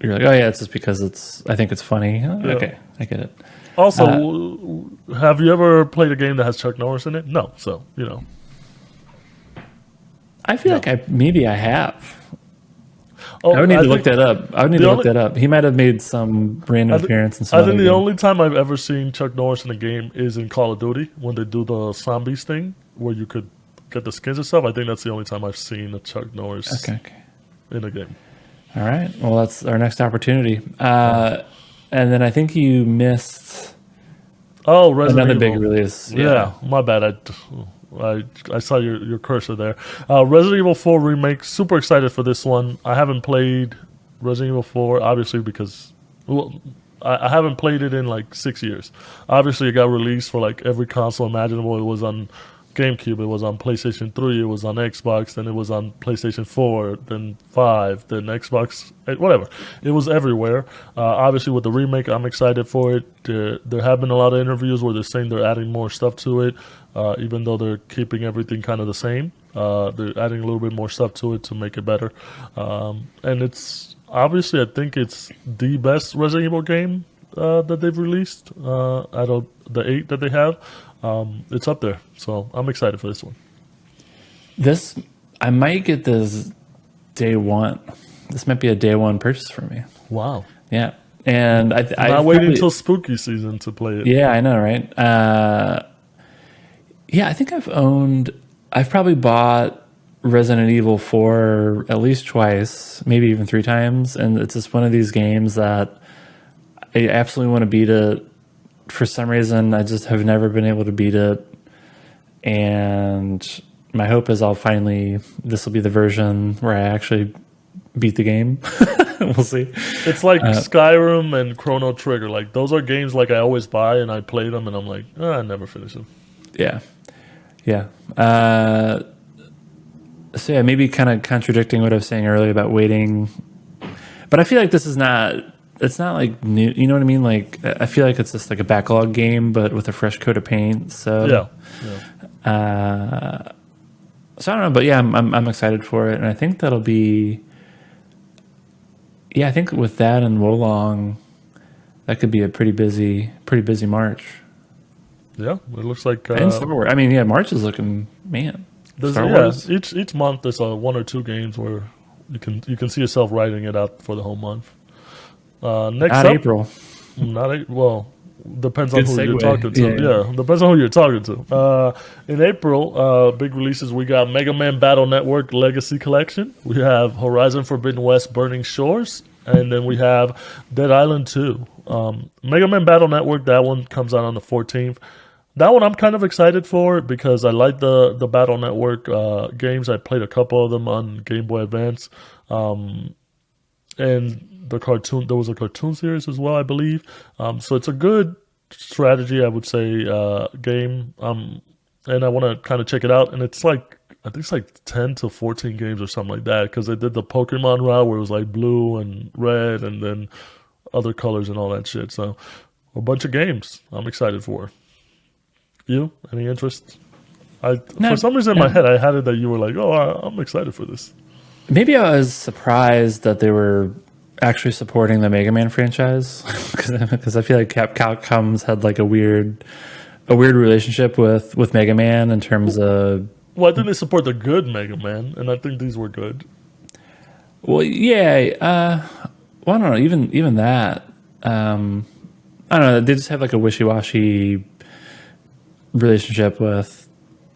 you're like, oh yeah, it's just because it's. I think it's funny. yeah. Okay, I get it. Have you ever played a game that has Chuck Norris in it? No. So I feel no. like maybe I have. I Oh, would need to look that up. I would need the to look only that up. He might have made some random I, th- appearance in some I other think the game. only time I've ever seen Chuck Norris in a game is in Call of Duty when they do the zombies thing where you could get the skins and stuff. I think that's the only time I've seen a Chuck Norris Okay, okay. in a game. All right. Well, that's our next opportunity. And then I think you missed Oh, Resident another big Evil. release. Yeah, Yeah. my bad. I saw your cursor there. Resident Evil 4 remake. Super excited for this one. I haven't played Resident Evil 4 obviously because well, I haven't played it in like 6 years. Obviously, it got released for like every console imaginable. It was on GameCube. It was on PlayStation 3. It was on Xbox. Then it was on PlayStation 4. Then 5. Then Xbox. Whatever. It was everywhere. Obviously, with the remake, I'm excited for it. There have been a lot of interviews where they're saying they're adding more stuff to it, even though they're keeping everything kind of the same. They're adding a little bit more stuff to it to make it better. And it's obviously, I think it's the best Resident Evil game that they've released out of the 8 that they have. It's up there, so I'm excited for this one. This, I might get this day one. This might be a day one purchase for me. Wow. Yeah. And Not waiting until spooky season to play it. Yeah, I know, right? Yeah, I think I've probably bought Resident Evil 4 at least twice, maybe even 3 times. And it's just one of these games that I absolutely want to beat it. For some reason, I just have never been able to beat it. And my hope is this will be the version where I actually beat the game. We'll see. It's like Skyrim and Chrono Trigger. Like those are games like I always buy and I play them and I'm like, I never finish them. Yeah. Yeah. So yeah, maybe kind of contradicting what I was saying earlier about waiting. But I feel like this is it's not like new, you know what I mean? Like I feel like it's just like a backlog game, but with a fresh coat of paint. So so I don't know, but yeah, I'm excited for it, and I think that'll be. Yeah, I think with that and Wolong, that could be a pretty busy March. Yeah, it looks like. And Star Wars. I mean, yeah, March is looking Star Wars. Each month there's one or two games where you can see yourself writing it out for the whole month. Next Not up, April. well, depends on Good who you're segue. talking to. Yeah, depends on who you're talking to. In April, big releases we got Mega Man Battle Network Legacy Collection. We have Horizon Forbidden West Burning Shores, and then we have Dead Island 2. Mega Man Battle Network, that one comes out on the 14th. That one I'm kind of excited for because I like the Battle Network games. I played a couple of them on Game Boy Advance. And the cartoon, there was a cartoon series as well, I believe. So it's a good strategy, I would say, game. And I want to kind of check it out. And it's like, I think it's like 10 to 14 games or something like that. Because they did the Pokemon route where it was like blue and red and then other colors and all that shit. So a bunch of games I'm excited for. You? Any interest? For some reason in my head, I had it that you were like, oh, I'm excited for this. Maybe I was surprised that they were actually supporting the Mega Man franchise because I feel like Capcom's had like a weird relationship with Mega Man in terms of. Well, I think they support the good Mega Man, and I think these were good. Well, yeah. Well, I don't know. Even that. I don't know. They just have like a wishy-washy relationship with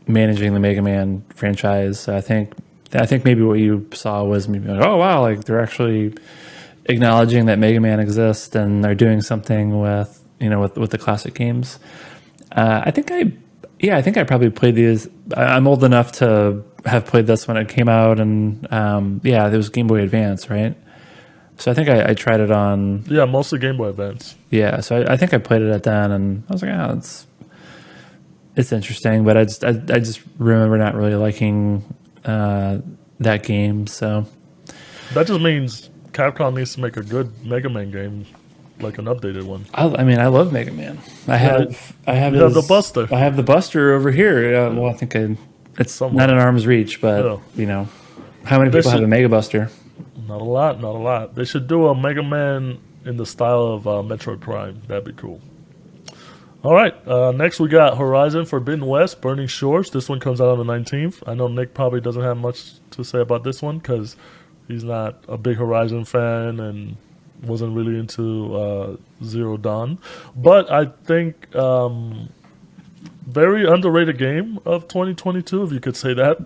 managing the Mega Man franchise. So I think maybe what you saw was maybe like, oh wow, like they're actually acknowledging that Mega Man exists and they're doing something with the classic games. I think I probably played these. I'm old enough to have played this when it came out, and it was Game Boy Advance, right? So I think I tried it on. Yeah, mostly Game Boy Advance. Yeah, so I think I played it at then, and I was like, oh, it's interesting, but I just remember not really liking that game. So that just means Capcom needs to make a good Mega Man game. like an updated one. I mean, I love Mega Man. I have You have the Buster. I have the Buster over here. Well, I think it's not Somewhere. an arm's reach, but Yeah. how many They people have should a Mega Buster? not a lot, not a lot. They should do a Mega Man in the style of Metroid Prime. That'd be cool. All right. Next, we got Horizon Forbidden West, Burning Shores. This one comes out on the 19th. I know Nick probably doesn't have much to say about this one because he's not a big Horizon fan and wasn't really into Zero Dawn. But I think very underrated game of 2022, if you could say that.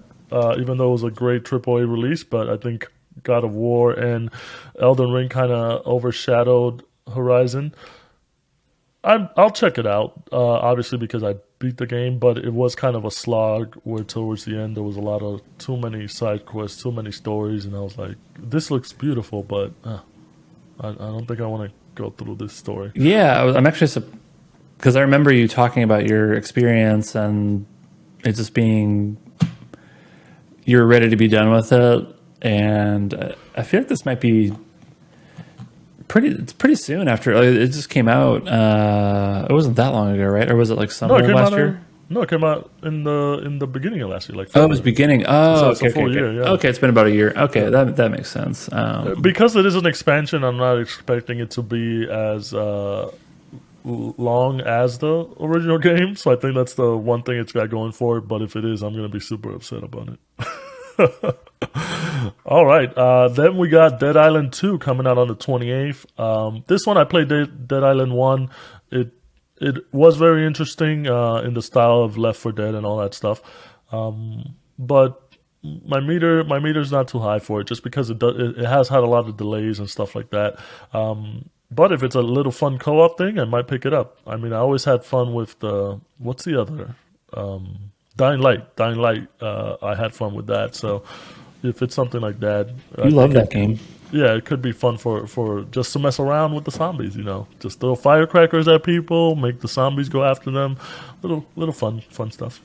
Even though it was a great AAA release, but I think God of War and Elden Ring kind of overshadowed Horizon. I'll check it out, obviously because I beat the game, but it was kind of a slog where towards the end there was a lot of too many side quests, too many stories, and I was like, this looks beautiful, but I don't think I want to go through this story. Yeah, I'm actually because I remember you talking about your experience and it just being you're ready to be done with it, and I feel like this might be pretty soon after it just came out. It wasn't that long ago, right? Or was it like No, it summer came last out. year? No, it came out in the beginning of last year, like Oh, it was February. beginning. So Oh, it's a okay, full okay, year, okay. yeah. Okay, it's been about a year. Okay, that makes sense. Because it is an expansion, I'm not expecting it to be as long as the original game. So I think that's the one thing it's got going for it. But if it is, I'm going to be super upset about it. All right. Then we got Dead Island 2 coming out on the 28th. This one I played Dead Island 1. It was very interesting in the style of Left 4 Dead and all that stuff. But my meter's not too high for it just because it has had a lot of delays and stuff like that. But if it's a little fun co-op thing, I might pick it up. I mean, I always had fun with the what's the other Dying Light. Dying Light. I had fun with that. So if it's something like that, you love that game. yeah, it could be fun for just to mess around with the zombies. Just throw firecrackers at people, make the zombies go after them. Little fun stuff.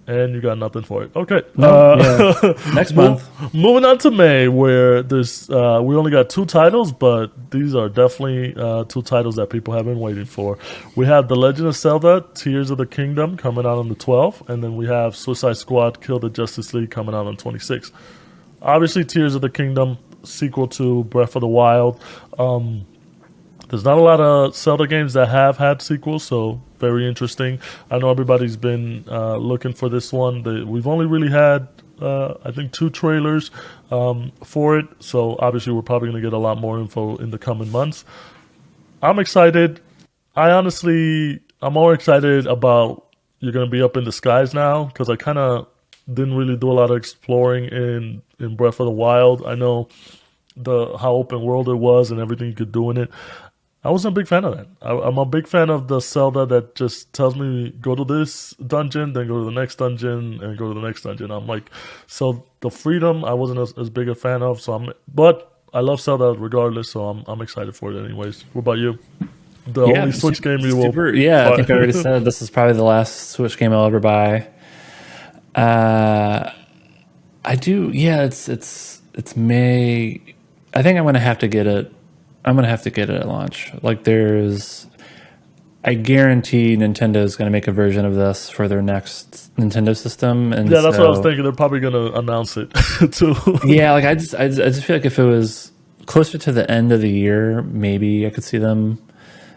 And you got nothing for it. Okay. No, yeah. Next month. Moving on to May, where there's we only got two titles, but these are definitely two titles that people have been waiting for. We have The Legend of Zelda: Tears of the Kingdom coming out on the 12th, and then we have Suicide Squad: Kill the Justice League coming out on 26th. Obviously, Tears of the Kingdom, sequel to Breath of the Wild. There's not a lot of Zelda games that have had sequels, so very interesting. I know everybody's been looking for this one. We've only really had, I think, two trailers for it, so obviously we're probably going to get a lot more info in the coming months. I'm excited. I'm more excited about You're going to be up in the skies now because I kind of didn't really do a lot of exploring in Breath of the Wild. I know how open world it was and everything you could do in it. I wasn't a big fan of that. I'm a big fan of the Zelda that just tells me go to this dungeon, then go to the next dungeon, and go to the next dungeon. I'm like, so the freedom I wasn't as big a fan of. But I love Zelda regardless, so I'm excited for it anyways. What about you? The only Switch game you will. Yeah, I think I already said this is probably the last Switch game I'll ever buy. I do. Yeah, it's May. I think I'm gonna have to get it. I'm gonna have to get it at launch. I guarantee Nintendo is gonna make a version of this for their next Nintendo system. And yeah, that's what I was thinking. They're probably gonna announce it too. Yeah, I just feel like if it was closer to the end of the year, maybe I could see them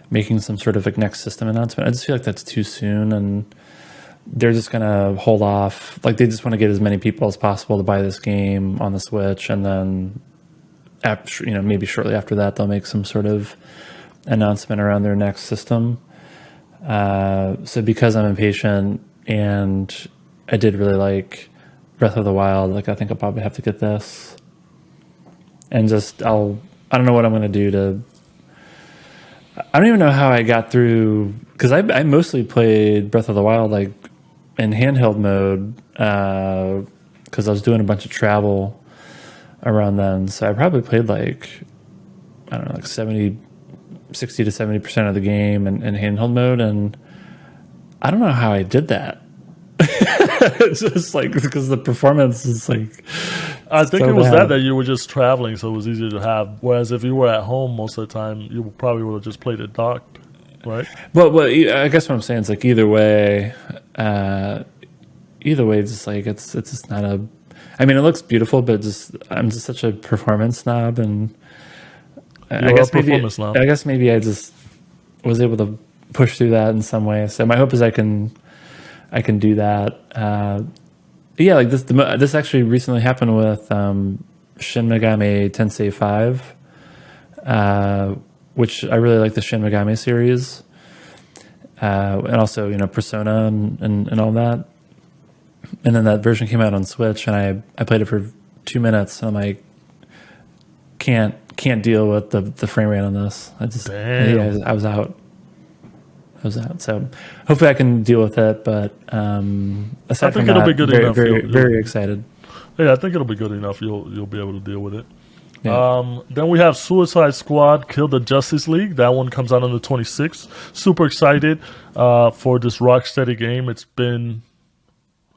making some sort of next system announcement. I just feel like that's too soon, and they're just gonna hold off. They just want to get as many people as possible to buy this game on the Switch, and then after, maybe shortly after that, they'll make some sort of announcement around their next system. So because I'm impatient and I did really like Breath of the Wild, I think I'll probably have to get this. And I don't know what I'm gonna do I don't even know how I got through, because I mostly played Breath of the Wild in handheld mode, because I was doing a bunch of travel around then. So I probably played I don't know, 60 to 70% of the game in handheld mode, and I don't know how I did that. It's just like because the performance is like I think so it was bad. that you were just traveling, so it was easier to have. Whereas if you were at home most of the time, you probably would have just played it docked, right? Well, I guess what I'm saying is like uh, either way, it's just like it's just not a. I mean, it looks beautiful, but just I'm just such a performance snob, and I You're a guess maybe performance now. I guess maybe I just was able to push through that in some way. So my hope is I can do that. Yeah, like this actually recently happened with Shin Megami Tensei 5, which I really like the Shin Megami series, and also Persona and all that. And then that version came out on Switch, and I played it for 2 minutes, and I'm like, can't deal with the frame rate on this. Damn. I was out. I was out. So hopefully I can deal with it. But I aside from think it'll be that, good very enough. very very excited. Yeah, I think it'll be good enough. You'll be able to deal with it. Yeah. Then we have Suicide Squad: Kill the Justice League. That one comes out on the 26th. Super excited for this Rocksteady game. It's been,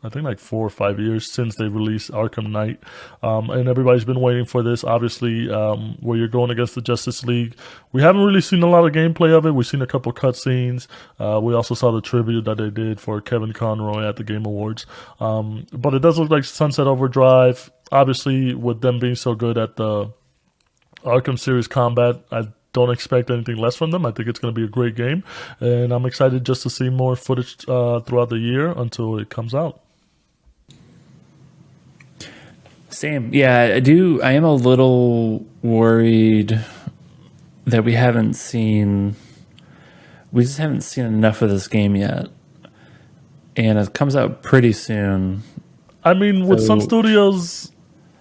I think, like 4 or 5 years since they released Arkham Knight, and everybody's been waiting for this. Obviously, where you're going against the Justice League, we haven't really seen a lot of gameplay of it. We've seen a couple cutscenes. We also saw the tribute that they did for Kevin Conroy at the Game Awards. But it does look like Sunset Overdrive. Obviously, with them being so good at the Arkham series combat, I don't expect anything less from them. I think it's going to be a great game, and I'm excited just to see more footage throughout the year until it comes out. Same. Yeah, I do. I am a little worried that we just haven't seen enough of this game yet. And it comes out pretty soon. I mean, with some So studios,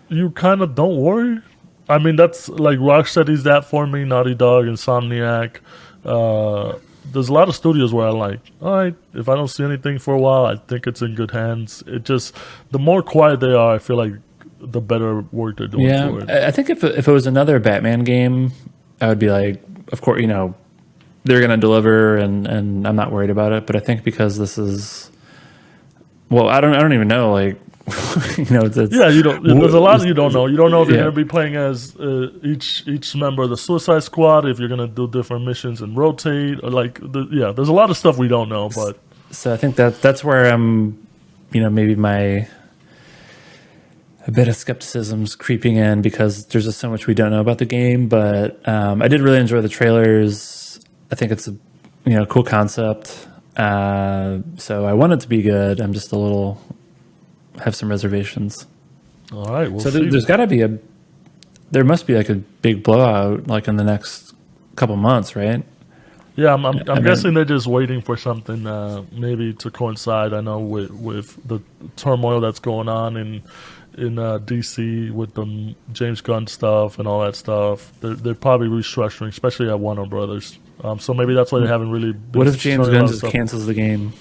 you kind of don't worry. I mean, that's like Rocksteady's that for me, Naughty Dog, Insomniac. There's a lot of studios where I like, all right, if I don't see anything for a while, I think it's in good hands. It just, the more quiet they are, I feel like the better work they're doing yeah, for it. I think if it was another Batman game, I would be like, of course, they're gonna deliver, and I'm not worried about it. But I think because this is, well, I don't even know, like, it's Yeah, you don't. There's a lot you don't know. You don't know if you're yeah. going to be playing as each member of the Suicide Squad. If you're going to do different missions and rotate, or like, yeah, there's a lot of stuff we don't know. But So I think that's where I'm, maybe a bit of skepticism's creeping in because there's just so much we don't know about the game. But I did really enjoy the trailers. I think it's a cool concept. So I want it to be good. I'm just have some reservations. all right, we'll So see. there's got to be there must be like a big blowout like in the next couple months, right? Yeah, I'm I guessing mean, they're just waiting for something maybe to coincide. I know with the turmoil that's going on in DC with the James Gunn stuff and all that stuff. They're probably restructuring, especially at Warner Brothers. So maybe that's why they haven't really been what if James showing a Gunn lot of just stuff. cancels the game?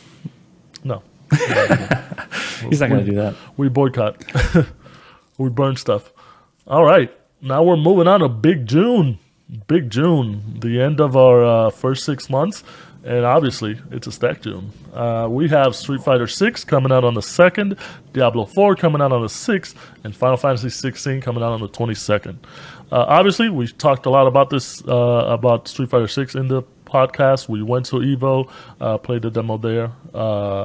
No, no. He's not going to we, do that. we boycott. We burn stuff. All right, now we're moving on to Big June. Big June, the end of our first 6 months, and obviously it's a stack June. We have Street Fighter 6 coming out on the 2nd, Diablo 4 coming out on the 6th, and Final Fantasy 16 coming out on the 22nd. Obviously, we've talked a lot about this, about Street Fighter 6 in the podcast. We went to Evo, played the demo there.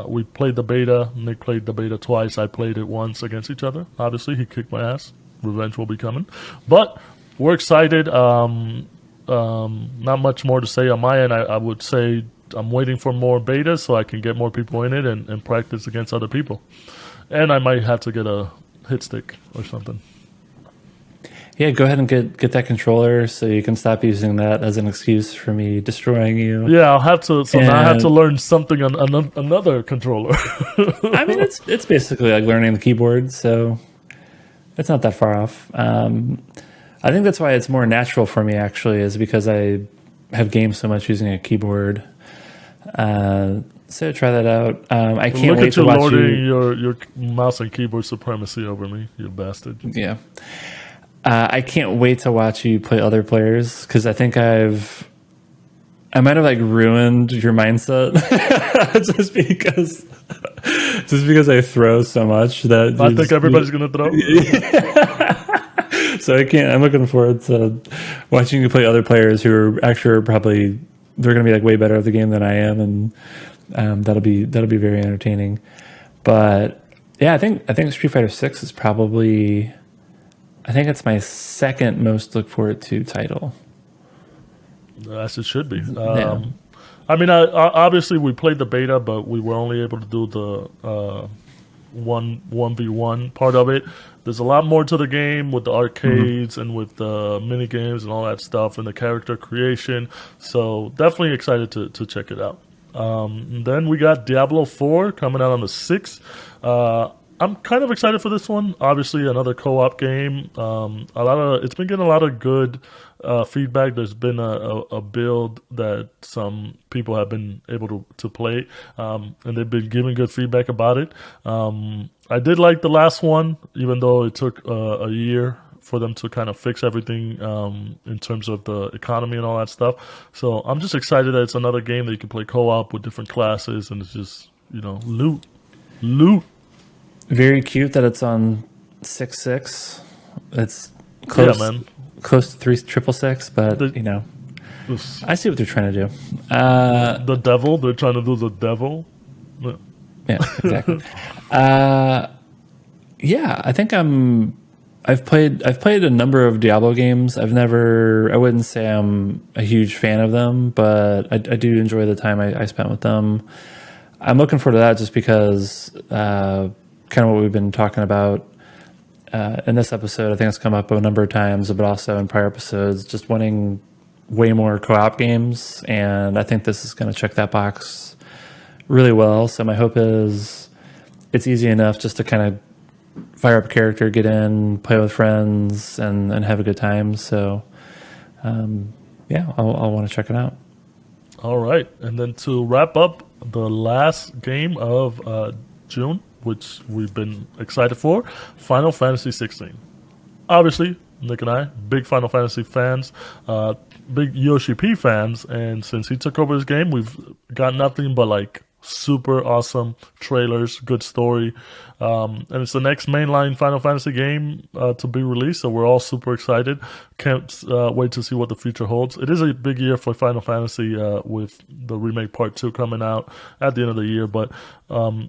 We played the beta. Nick played the beta twice. I played it once against each other. Obviously, he kicked my ass. Revenge will be coming. But we're excited. Not much more to say on my end. I would say I'm waiting for more betas so I can get more people in it and practice against other people. And I might have to get a hit stick or something. Yeah, go ahead and get that controller so you can stop using that as an excuse for me destroying you. Yeah, I'll have to. So now I have to And learn something on another controller. I mean, it's basically like learning the keyboard, so it's not that far off. I think that's why it's more natural for me actually, is because I have gamed so much using a keyboard. So try that out. I can't Look wait at to you watch lording you. your mouse and keyboard supremacy over me, you bastard. Yeah, I can't wait to watch you play other players because I think I might have like ruined your mindset just because I throw so much that I think everybody's gonna throw. so I can't. I'm looking forward to watching you play other players who are actually probably they're going to be like way better at the game than I am, and that'll be very entertaining. But yeah, I think Street Fighter 6 is probably I think it's my second most look forward to title. As it should be. Yeah. I mean, obviously we played the beta, but we were only able to do the 1v1 part of it. There's a lot more to the game with the arcades and with the mini games and all that stuff and the character creation. So definitely excited to check it out. And then we got Diablo 4 coming out on the 6th. I'm kind of excited for this one. Obviously, another co-op game. It's been getting a lot of good feedback. There's been a build that some people have been able to play, and they've been giving good feedback about it. I did like the last one, even though it took a year for them to kind of fix everything in terms of the economy and all that stuff. So I'm just excited that it's another game that you can play co-op with different classes, and it's just loot. Very cute that it's on 6.6. It's close, Yeah, man. close to 3.666, but This- I see what they're trying to do. the devil. They're trying to do the devil. Yeah. Yeah, exactly. Yeah, I think I've played a number of Diablo games. I wouldn't say I'm a huge fan of them, but I do enjoy the time I spent with them. I'm looking forward to that just because kind of what we've been talking about in this episode. I think it's come up a number of times, but also in prior episodes, just wanting way more co-op games, and I think this is going to check that box really well. So my hope is it's easy enough just to kind of fire up a character, get in, play with friends, and have a good time. So yeah, I'll want to check it out. All right, and then to wrap up the last game of June, which we've been excited for, Final Fantasy 16. Obviously, Nick and I, big Final Fantasy fans, big Yoshi P fans, and since he took over this game, we've got nothing but like super awesome trailers, good story, and it's the next mainline Final Fantasy game to be released, so we're all super excited. Can't wait to see what the future holds. It is a big year for Final Fantasy with the remake Part 2 coming out at the end of the year, but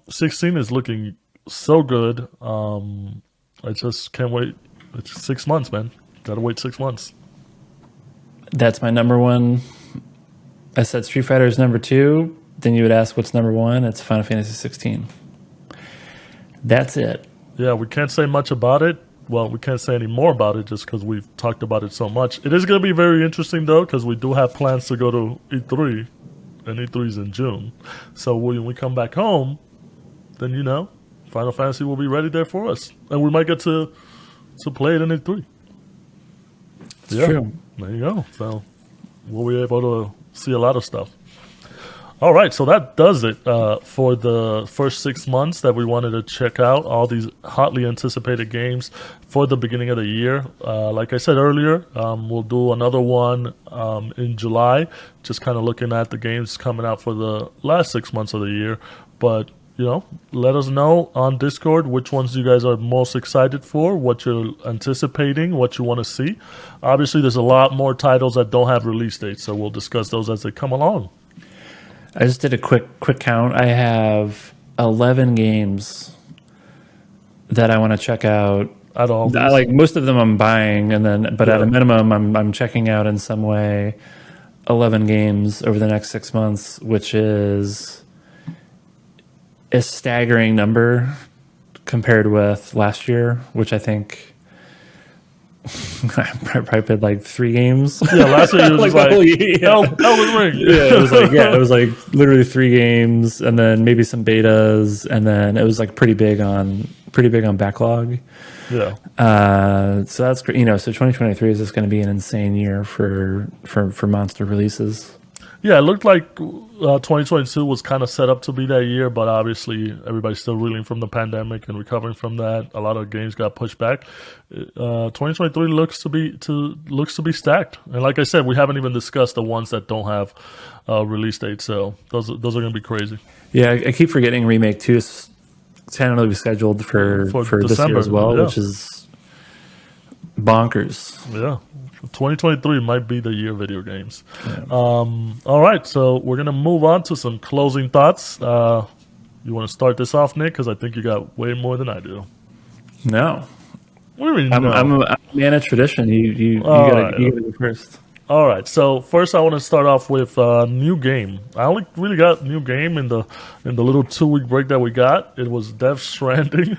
16 is looking so good. I just can't wait. It's 6 months, man. Gotta wait 6 months. That's my number one. I said Street Fighter is number 2. Then you would ask what's number 1. It's Final Fantasy 16. That's it. Yeah, we can't say much about it. Well, we can't say any more about it just because we've talked about it so much. It is going to be very interesting, though, because we do have plans to go to E3, and E3 is in June. So when we come back home, then, Final Fantasy will be ready there for us. And we might get to play it in E3. It's true. There you go. So we'll be able to see a lot of stuff. All right, so that does it for the first 6 months that we wanted to check out all these hotly anticipated games for the beginning of the year. Like I said earlier, we'll do another one in July, just kind of looking at the games coming out for the last 6 months of the year. But, let us know on Discord which ones you guys are most excited for, what you're anticipating, what you want to see. Obviously, there's a lot more titles that don't have release dates, so we'll discuss those as they come along. I just did a quick count. I have 11 games that I want to check out. At all, Like most of them, I'm buying, at a minimum, I'm checking out in some way 11 games over the next 6 months, which is a staggering number compared with last year, which I think I probably played like 3 games. Yeah, last year it was like Elden Ring. Yeah, It was like literally 3 games, and then maybe some betas, and then it was like pretty big on backlog. Yeah. So that's great. So 2023 is just going to be an insane year for monster releases. Yeah, it looked like 2022 was kind of set up to be that year, but obviously everybody's still reeling from the pandemic and recovering from that. A lot of games got pushed back. 2023 looks to be stacked, and like I said, we haven't even discussed the ones that don't have release dates. So those are going to be crazy Yeah, I keep forgetting Remake 2 is tentatively scheduled for for this year December. as well, Yeah, which is bonkers. yeah. 2023 might be the year of video games. Yeah. All right, so we're gonna move on to some closing thoughts. You want to start this off, Nick? Because I think you got way more than I do. No, What do you mean? I'm, No? I'm a man of tradition. All Gotta, right. you gotta go first. All right. So first, I want to start off with new game. I only really got new game in the little 2 week break that we got. It was Death Stranding,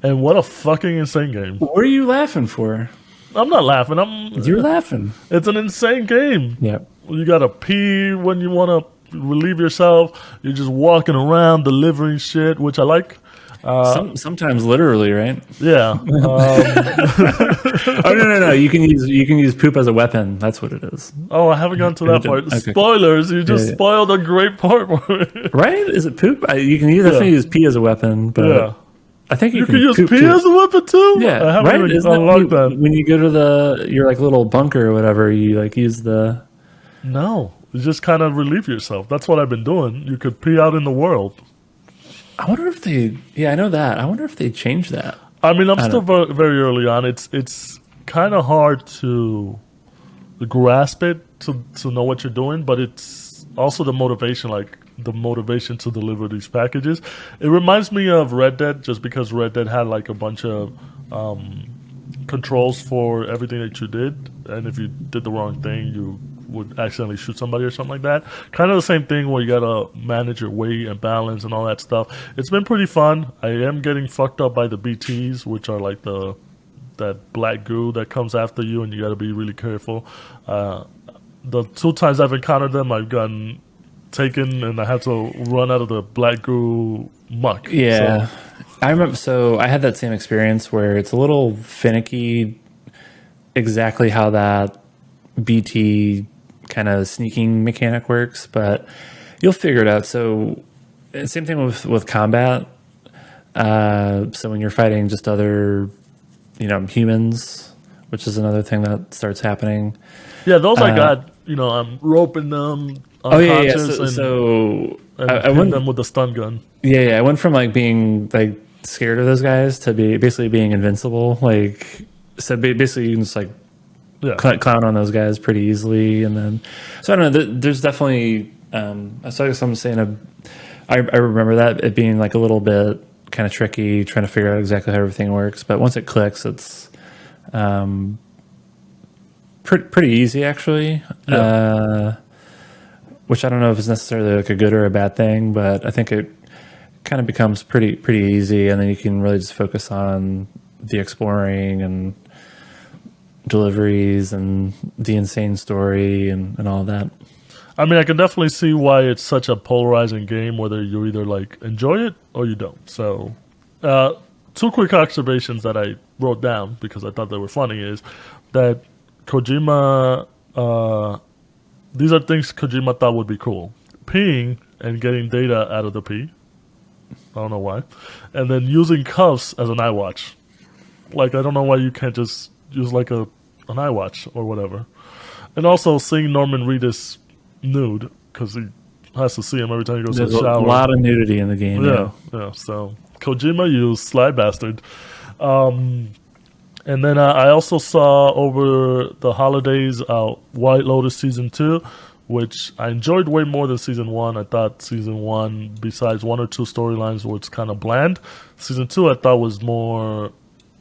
and what a fucking insane game! What are you laughing for? I'm not laughing. You're laughing. It's an insane game. Yeah. You gotta pee when you want to relieve yourself. You're just walking around delivering shit, which I like. Sometimes literally, right? Yeah. Oh no. You can use poop as a weapon. That's what it is. Oh, I haven't gotten to that part. Okay. Spoilers! You just Yeah. spoiled a great part for me. Right? Is it poop? You can definitely use pee as a weapon, but Yeah. I think you You can use poop pee too. as a weapon too. Yeah, I haven't right. even Isn't that unlocked that. when you go to your like little bunker or whatever, you like use the. No, you just kind of relieve yourself. That's what I've been doing. You could pee out in the world. I wonder if they. Yeah, I know that. I wonder if they changed that. I mean, I'm still very early on. It's kind of hard to grasp it to know what you're doing, but it's also the motivation, like the motivation to deliver these packages. It reminds me of Red Dead, just because Red Dead had like a bunch of controls for everything that you did, and if you did the wrong thing, you would accidentally shoot somebody or something like that. Kind of the same thing where you gotta manage your weight and balance and all that stuff. It's been pretty fun. I am getting fucked up by the BTs, which are like that black goo that comes after you, and you gotta be really careful. The 2 times I've encountered them, I've gotten taken, and I had to run out of the black goo muck. Yeah, So, I remember. So I had that same experience where it's a little finicky, exactly how that BT kind of sneaking mechanic works, but you'll figure it out. So same thing with combat. So when you're fighting just other, humans, which is another thing that starts happening. yeah, those I got. I'm roping them Oh yeah. unconscious and I hitting went. them with the stun gun. Yeah. I went from like being like scared of those guys to basically being invincible. Like, so basically you can just like Yeah. clown on those guys pretty easily, and then so I don't know. There's definitely I saw someone saying I remember that it being like a little bit kind of tricky trying to figure out exactly how everything works, but once it clicks, it's pretty easy actually. Yeah. Which I don't know if it's necessarily like a good or a bad thing, but I think it kind of becomes pretty easy, and then you can really just focus on the exploring and deliveries and the insane story and all that. I mean, I can definitely see why it's such a polarizing game, whether you either like enjoy it or you don't. So, 2 quick observations that I wrote down because I thought they were funny is that Kojima, these are things Kojima thought would be cool. Peeing and getting data out of the pee. I don't know why. And then using cuffs as an iWatch. Like, I don't know why you can't just use like an iWatch or whatever. And also seeing Norman Reedus nude, because he has to see him every time he goes There's to the shower. a lot of nudity in the game. Yeah. So Kojima, you sly bastard. And then I also saw over the holidays White Lotus Season 2, which I enjoyed way more than Season 1. I thought Season 1, besides 1 or 2 storylines, was kind of bland. Season 2, I thought was more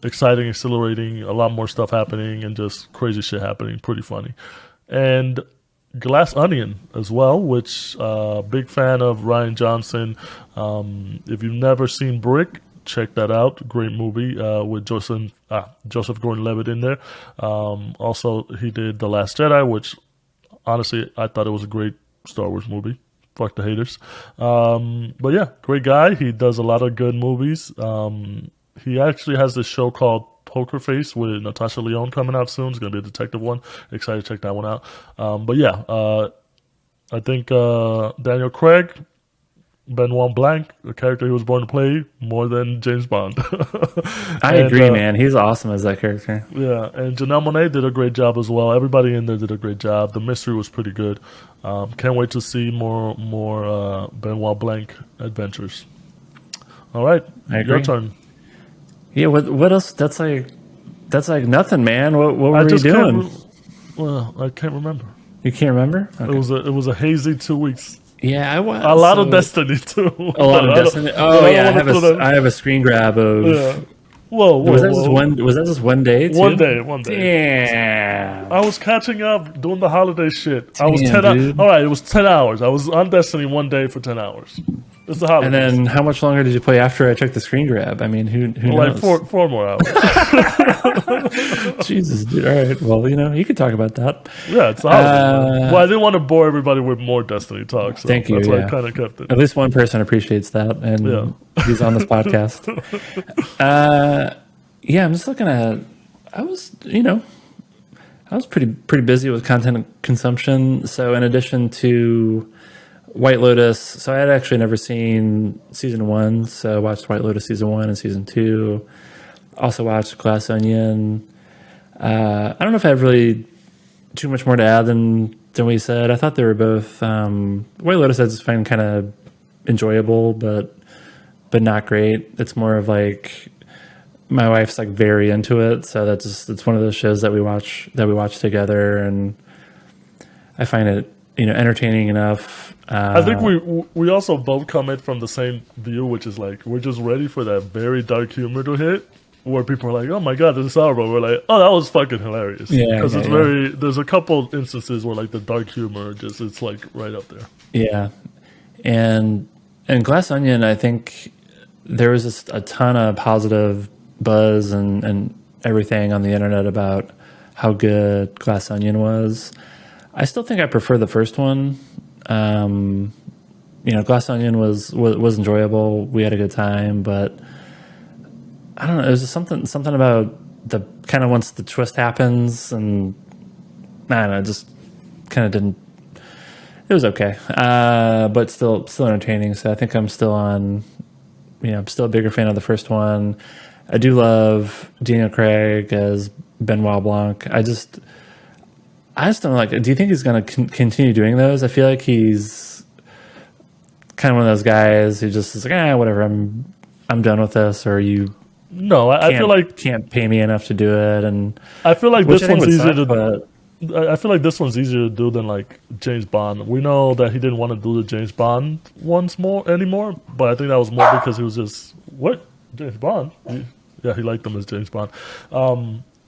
exciting, exhilarating, a lot more stuff happening, and just crazy shit happening. Pretty funny. And Glass Onion as well, which big fan of Ryan Johnson. If you've never seen Brick, check that out. Great movie with Joseph Gordon-Levitt in there. Also, he did The Last Jedi, which honestly I thought it was a great Star Wars movie. Fuck the haters. But yeah, great guy. He does a lot of good movies. He actually has this show called Poker Face with Natasha Lyonne coming out soon. It's going to be a detective one. Excited to check that one out. But yeah, I think Daniel Craig, Benoit Blanc, the character he was born to play, more than James Bond. I and agree, man. He's awesome as that character. yeah, and Janelle Monáe did a great job as well. Everybody in there did a great job. The mystery was pretty good. Can't wait to see more Benoit Blanc adventures. All right, I your agree. turn. Yeah. What else? That's like nothing, man. What I were you just can't. doing? Well, I can't remember. You can't remember? It Okay. was a hazy 2 weeks. Yeah, I A was. lot of So Destiny too. a lot of Destiny. But Oh I don't yeah, want to throw I that. have a screen grab Yeah. of. Whoa, Was whoa, that just whoa. one? Was that just one day One too? day, one day. I Damn. was catching up doing the holiday shit. I was Damn, 10. dude. All right, it was 10 hours. I was on Destiny one day for 10 hours. It's the And holidays. then how much longer did you play after I checked the screen grab? I mean, who Like knows? four more hours. Jesus, dude. All right. Well, you could talk about that. Yeah, it's the holidays, man. Well, Uh, I didn't want to bore everybody with more Destiny talk, so Thank you. that's why I Yeah. kind of kept it. At least one person appreciates that, Yeah. and he's on this podcast. Uh, yeah, I'm just looking at. I was, I was pretty busy with content consumption. So in addition to White Lotus, so I had actually never seen season one. So I watched White Lotus season one and season two. Also watched Glass Onion. I don't know if I have really too much more to add than we said. I thought they were both White Lotus I just find kind of enjoyable, but not great. It's more of like my wife's like very into it, so it's one of those shows that we watch together, and I find it entertaining enough. I think we also both come in from the same view, which is like we're just ready for that very dark humor to hit, where people are like, "Oh my god, this is horrible." We're like, "Oh, that was fucking hilarious." Yeah, because yeah, it's yeah. very. There's a couple instances where like the dark humor just it's like right up there. Yeah, and Glass Onion, I think there was just a ton of positive buzz and everything on the internet about how good Glass Onion was. I still think I prefer the first one. Glass Onion was enjoyable. We had a good time, but I don't know. There's just something about the kind of once the twist happens, and I don't know, just kind of didn't. It was okay, but still entertaining. So I think I'm still on. I'm still a bigger fan of the first one. I do love Daniel Craig as Benoit Blanc. I just don't like. Do you think he's going to continue doing those? I feel like he's kind of one of those guys who just is like, whatever. I'm done with this, or you No, I feel like can't pay me enough to do it, and I feel like which this I think one's would easier suck, to. but I feel like this one's easier to do than like James Bond. We know that he didn't want to do the James Bond ones more anymore, but I think that was more because he was just what James Bond. Yeah, he liked them as James Bond.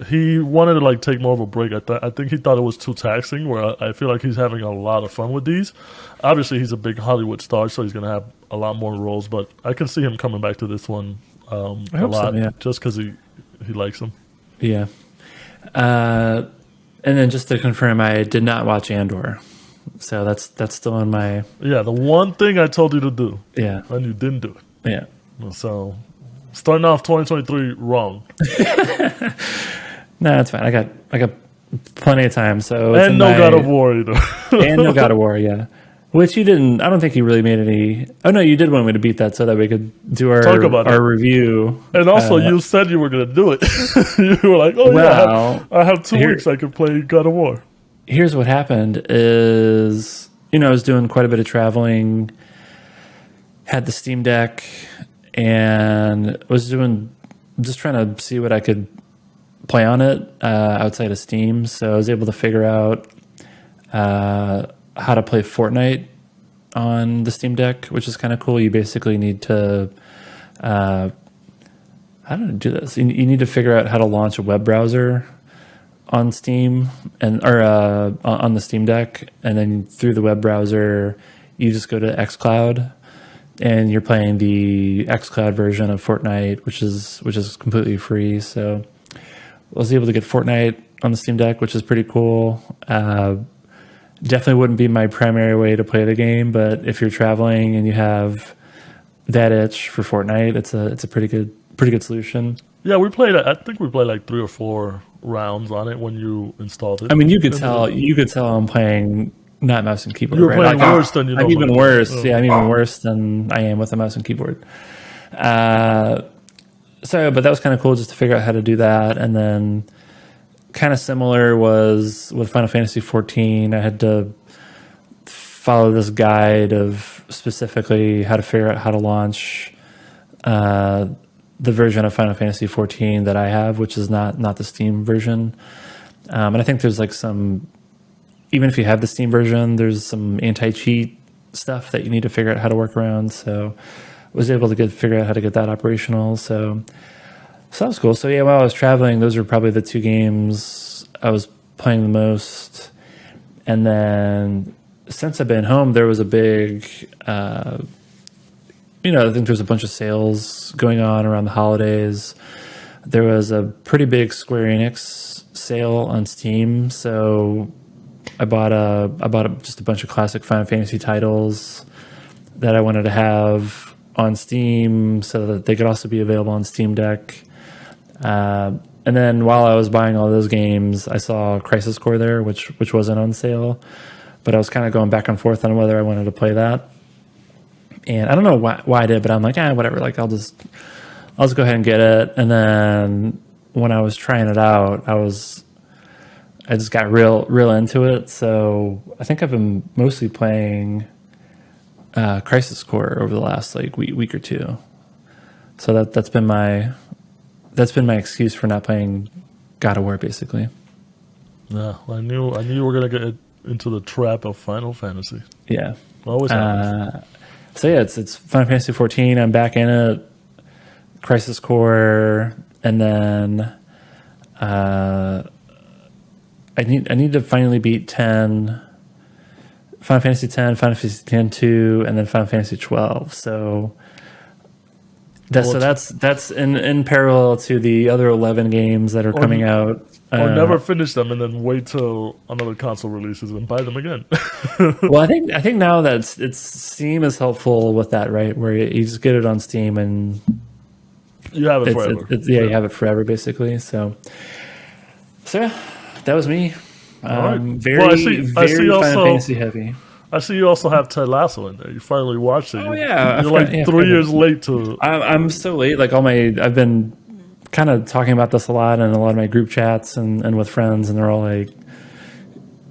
He wanted to like take more of a break. I think he thought it was too taxing. Where I feel like he's having a lot of fun with these. Obviously, he's a big Hollywood star, so he's gonna have a lot more roles. But I can see him coming back to this one I a hope so, lot, yeah. just because he likes them. yeah. And then just to confirm, I did not watch Andor, so that's still on my Yeah, the one thing I told you to do, yeah and you didn't do yeah. it. So starting off 2023 wrong, No, that's fine. I got plenty of time, so it's and in no my, God of War either. and no God of War, yeah. Which you didn't. I don't think you really made any. Oh no, you did want me to beat that so that we could do our Talk about it. review. And also, you said you were gonna do it. You were like, "Oh Well, yeah, I have 2 here- weeks. I can play God of War." Here's what happened: is I was doing quite a bit of traveling, had the Steam Deck, and was just trying to see what I could play on it outside of Steam. So I was able to figure out how to play Fortnite on the Steam Deck, which is kind of cool. You basically need to how do I do this? You need to figure out how to launch a web browser on Steam or on the Steam Deck, and then through the web browser, you just go to xCloud, and you're playing the xCloud version of Fortnite, which is completely free. So I was able to get Fortnite on the Steam Deck, which is pretty cool. Definitely wouldn't be my primary way to play the game, but if you're traveling and you have that itch for Fortnite, it's a pretty good solution. Yeah, we played. I think we played like 3 or 4 rounds on it when you installed it. I mean, you could tell I'm playing not mouse and keyboard. You were Right? playing worse than you I'm even normally worse. play. Yeah, I'm even worse than I am with a mouse and keyboard. But that was kind of cool just to figure out how to do that. And then kind of similar was with Final Fantasy 14. I had to follow this guide of specifically how to figure out how to launch the version of Final Fantasy 14 that I have, which is not the Steam version. And I think there's like some, even if you have the Steam version, there's some anti-cheat stuff that you need to figure out how to work around. So I was able to figure out how to get that operational. So that was cool. So yeah, while I was traveling, those were probably the 2 games I was playing the most. And then since I've been home, there was a big, I think there was a bunch of sales going on around the holidays. There was a pretty big Square Enix sale on Steam. So I bought just a bunch of classic Final Fantasy titles that I wanted to have on Steam so that they could also be available on Steam Deck. And then while I was buying all those games, I saw Crisis Core there, which wasn't on sale, but I was kind of going back and forth on whether I wanted to play that. And I don't know why I did, but I'm like, whatever. Like I'll just go ahead and get it. And then when I was trying it out, I just got real into it. So I think I've been mostly playing Crisis Core over the last like week or two. So that's been my excuse for not playing God of War, basically. Yeah, I knew you were gonna get into the trap of Final Fantasy. Yeah, Always happens. So yeah, it's Final Fantasy 14. I'm back in it. Crisis Core, and then I need to finally beat 10. Final Fantasy 10, Final Fantasy 10 2, and then Final Fantasy 12. So that's in parallel to the other 11 games that are coming out. Or never finish them and then wait till another console releases and buy them again. Well, I think now that Steam is helpful with that, right? Where you just get it on Steam and You have it forever. You have it forever, basically. So yeah, that was me. All right. Very, Well, I see Final also- Fantasy heavy. I see you also have Ted Lasso in there. You finally watched it. Oh, yeah. You're like 3 years late to. I'm so late. Like I've been kind of talking about this a lot in a lot of my group chats and with friends, and they're all like,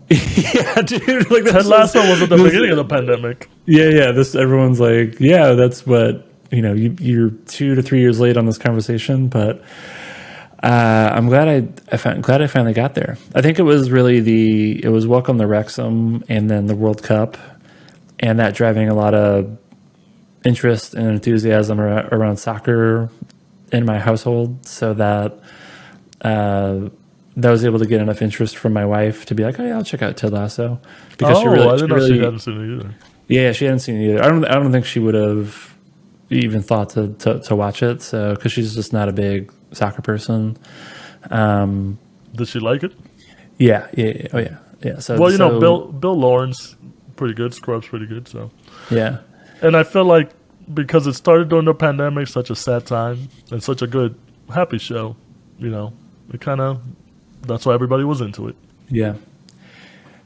"Yeah, dude." Like Ted Lasso was at the beginning of the pandemic. Yeah. This everyone's like, "Yeah, that's what you're 2 to 3 years late on this conversation," but. I'm glad I finally got there. I think it was really it was Welcome to Wrexham and then the World Cup, and that driving a lot of interest and enthusiasm around soccer in my household, so that that was able to get enough interest from my wife to be like, oh yeah, I'll check out Ted Lasso, because I didn't know she hadn't seen it either. Yeah, she hadn't seen it either. I don't think she would have even thought to watch it, so because she's just not a big soccer person. Did she like it? Yeah. Oh yeah. So Bill Lawrence, pretty good. Scrubs, pretty good. So yeah. And I feel like because it started during the pandemic, such a sad time, and such a good, happy show, it kind of, that's why everybody was into it. Yeah.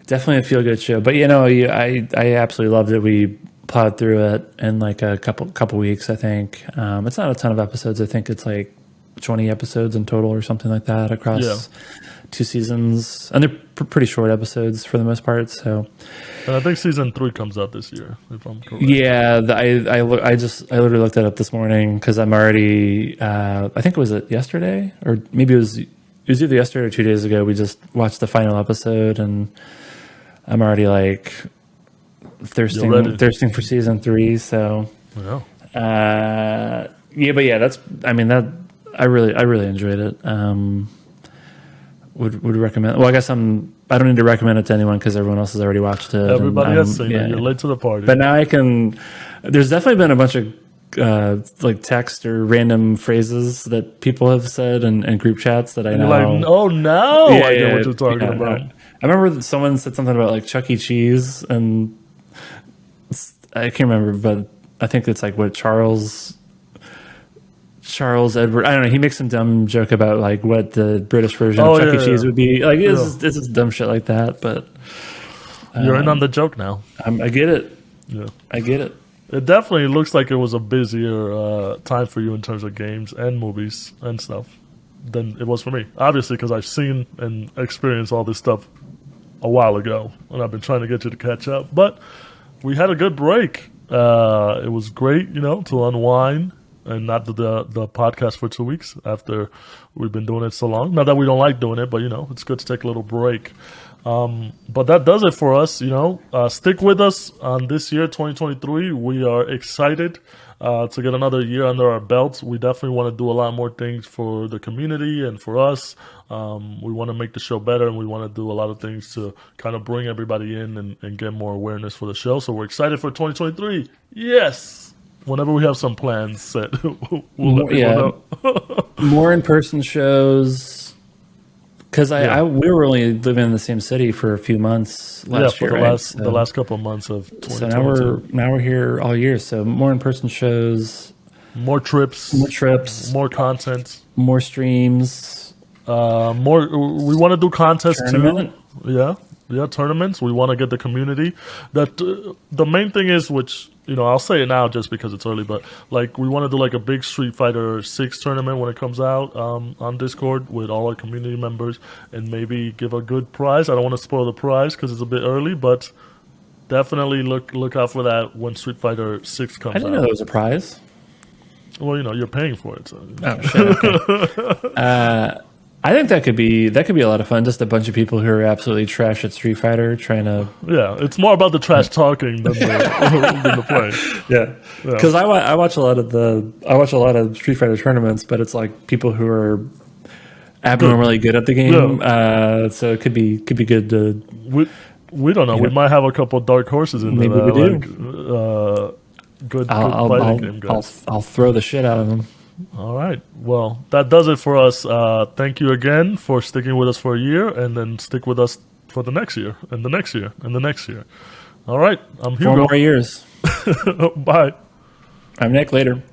Definitely a feel good show. But I absolutely loved it. We plowed through it in like a couple weeks, I think. It's not a ton of episodes. I think it's like 20 episodes in total or something like that across 2 seasons, and they're pretty short episodes for the most part. So, and I think season 3 comes out this year, if I'm correct. Yeah, I literally looked it up this morning because I'm already. I think was it yesterday, or maybe it was either yesterday or 2 days ago. We just watched the final episode, and I'm already like thirsting for season 3. So, yeah. But yeah, I really enjoyed it. Would recommend. Well, I guess I don't need to recommend it to anyone because everyone else has already watched it. Everybody has seen it. You're late to the party. But now I can. There's definitely been a bunch of like text or random phrases that people have said in group chats that I know. You're like, oh no, I know what you're talking about. I remember that someone said something about like Chuck E. Cheese, and I can't remember, but I think it's like what Charles Edward, I don't know, he makes some dumb joke about like what the British version of Chuck E. Cheese would be. Like it's just dumb shit like that. But You're in on the joke now. I get it. Yeah. I get it. It definitely looks like it was a busier time for you in terms of games and movies and stuff than it was for me. Obviously, because I've seen and experienced all this stuff a while ago, and I've been trying to get you to catch up. But we had a good break. It was great, to unwind and not do the podcast for 2 weeks after we've been doing it so long. Not that we don't like doing it, but, it's good to take a little break. But that does it for us, stick with us on this year, 2023. We are excited to get another year under our belts. We definitely want to do a lot more things for the community and for us. We want to make the show better, and we want to do a lot of things to kind of bring everybody in and get more awareness for the show. So we're excited for 2023. Yes! Whenever we have some plans set, we'll let people know. More in-person shows. Because we were only living in the same city for a few months last year. The last couple of months of 2022. So now we're here all year. So more in-person shows, more trips, more content, more streams, more. We want to do contests tournament. too. Yeah, tournaments. We want to get the community. That the main thing is, which I'll say it now just because it's early, but like we want to do like a big Street Fighter 6 tournament when it comes out on Discord with all our community members, and maybe give a good prize. I don't want to spoil the prize because it's a bit early, but definitely look out for that when Street Fighter 6 comes out. I didn't know there was a prize. Well, you're paying for it. So. Oh shit. Okay. I think that could be a lot of fun. Just a bunch of people who are absolutely trash at Street Fighter trying to. Yeah, it's more about the trash talking than the play. Yeah, because I watch a lot of Street Fighter tournaments, but it's like people who are abnormally good at the game. Yeah. So it could be good to. We don't know. We might have a couple of dark horses in there. Maybe we do. Good fighting game guys. I'll throw the shit out of them. All right. Well, that does it for us. Thank you again for sticking with us for a year, and then stick with us for the next year, and the next year, and the next year. All right. I'm Hugo. 4 more years. Bye. I'm Nick. Later.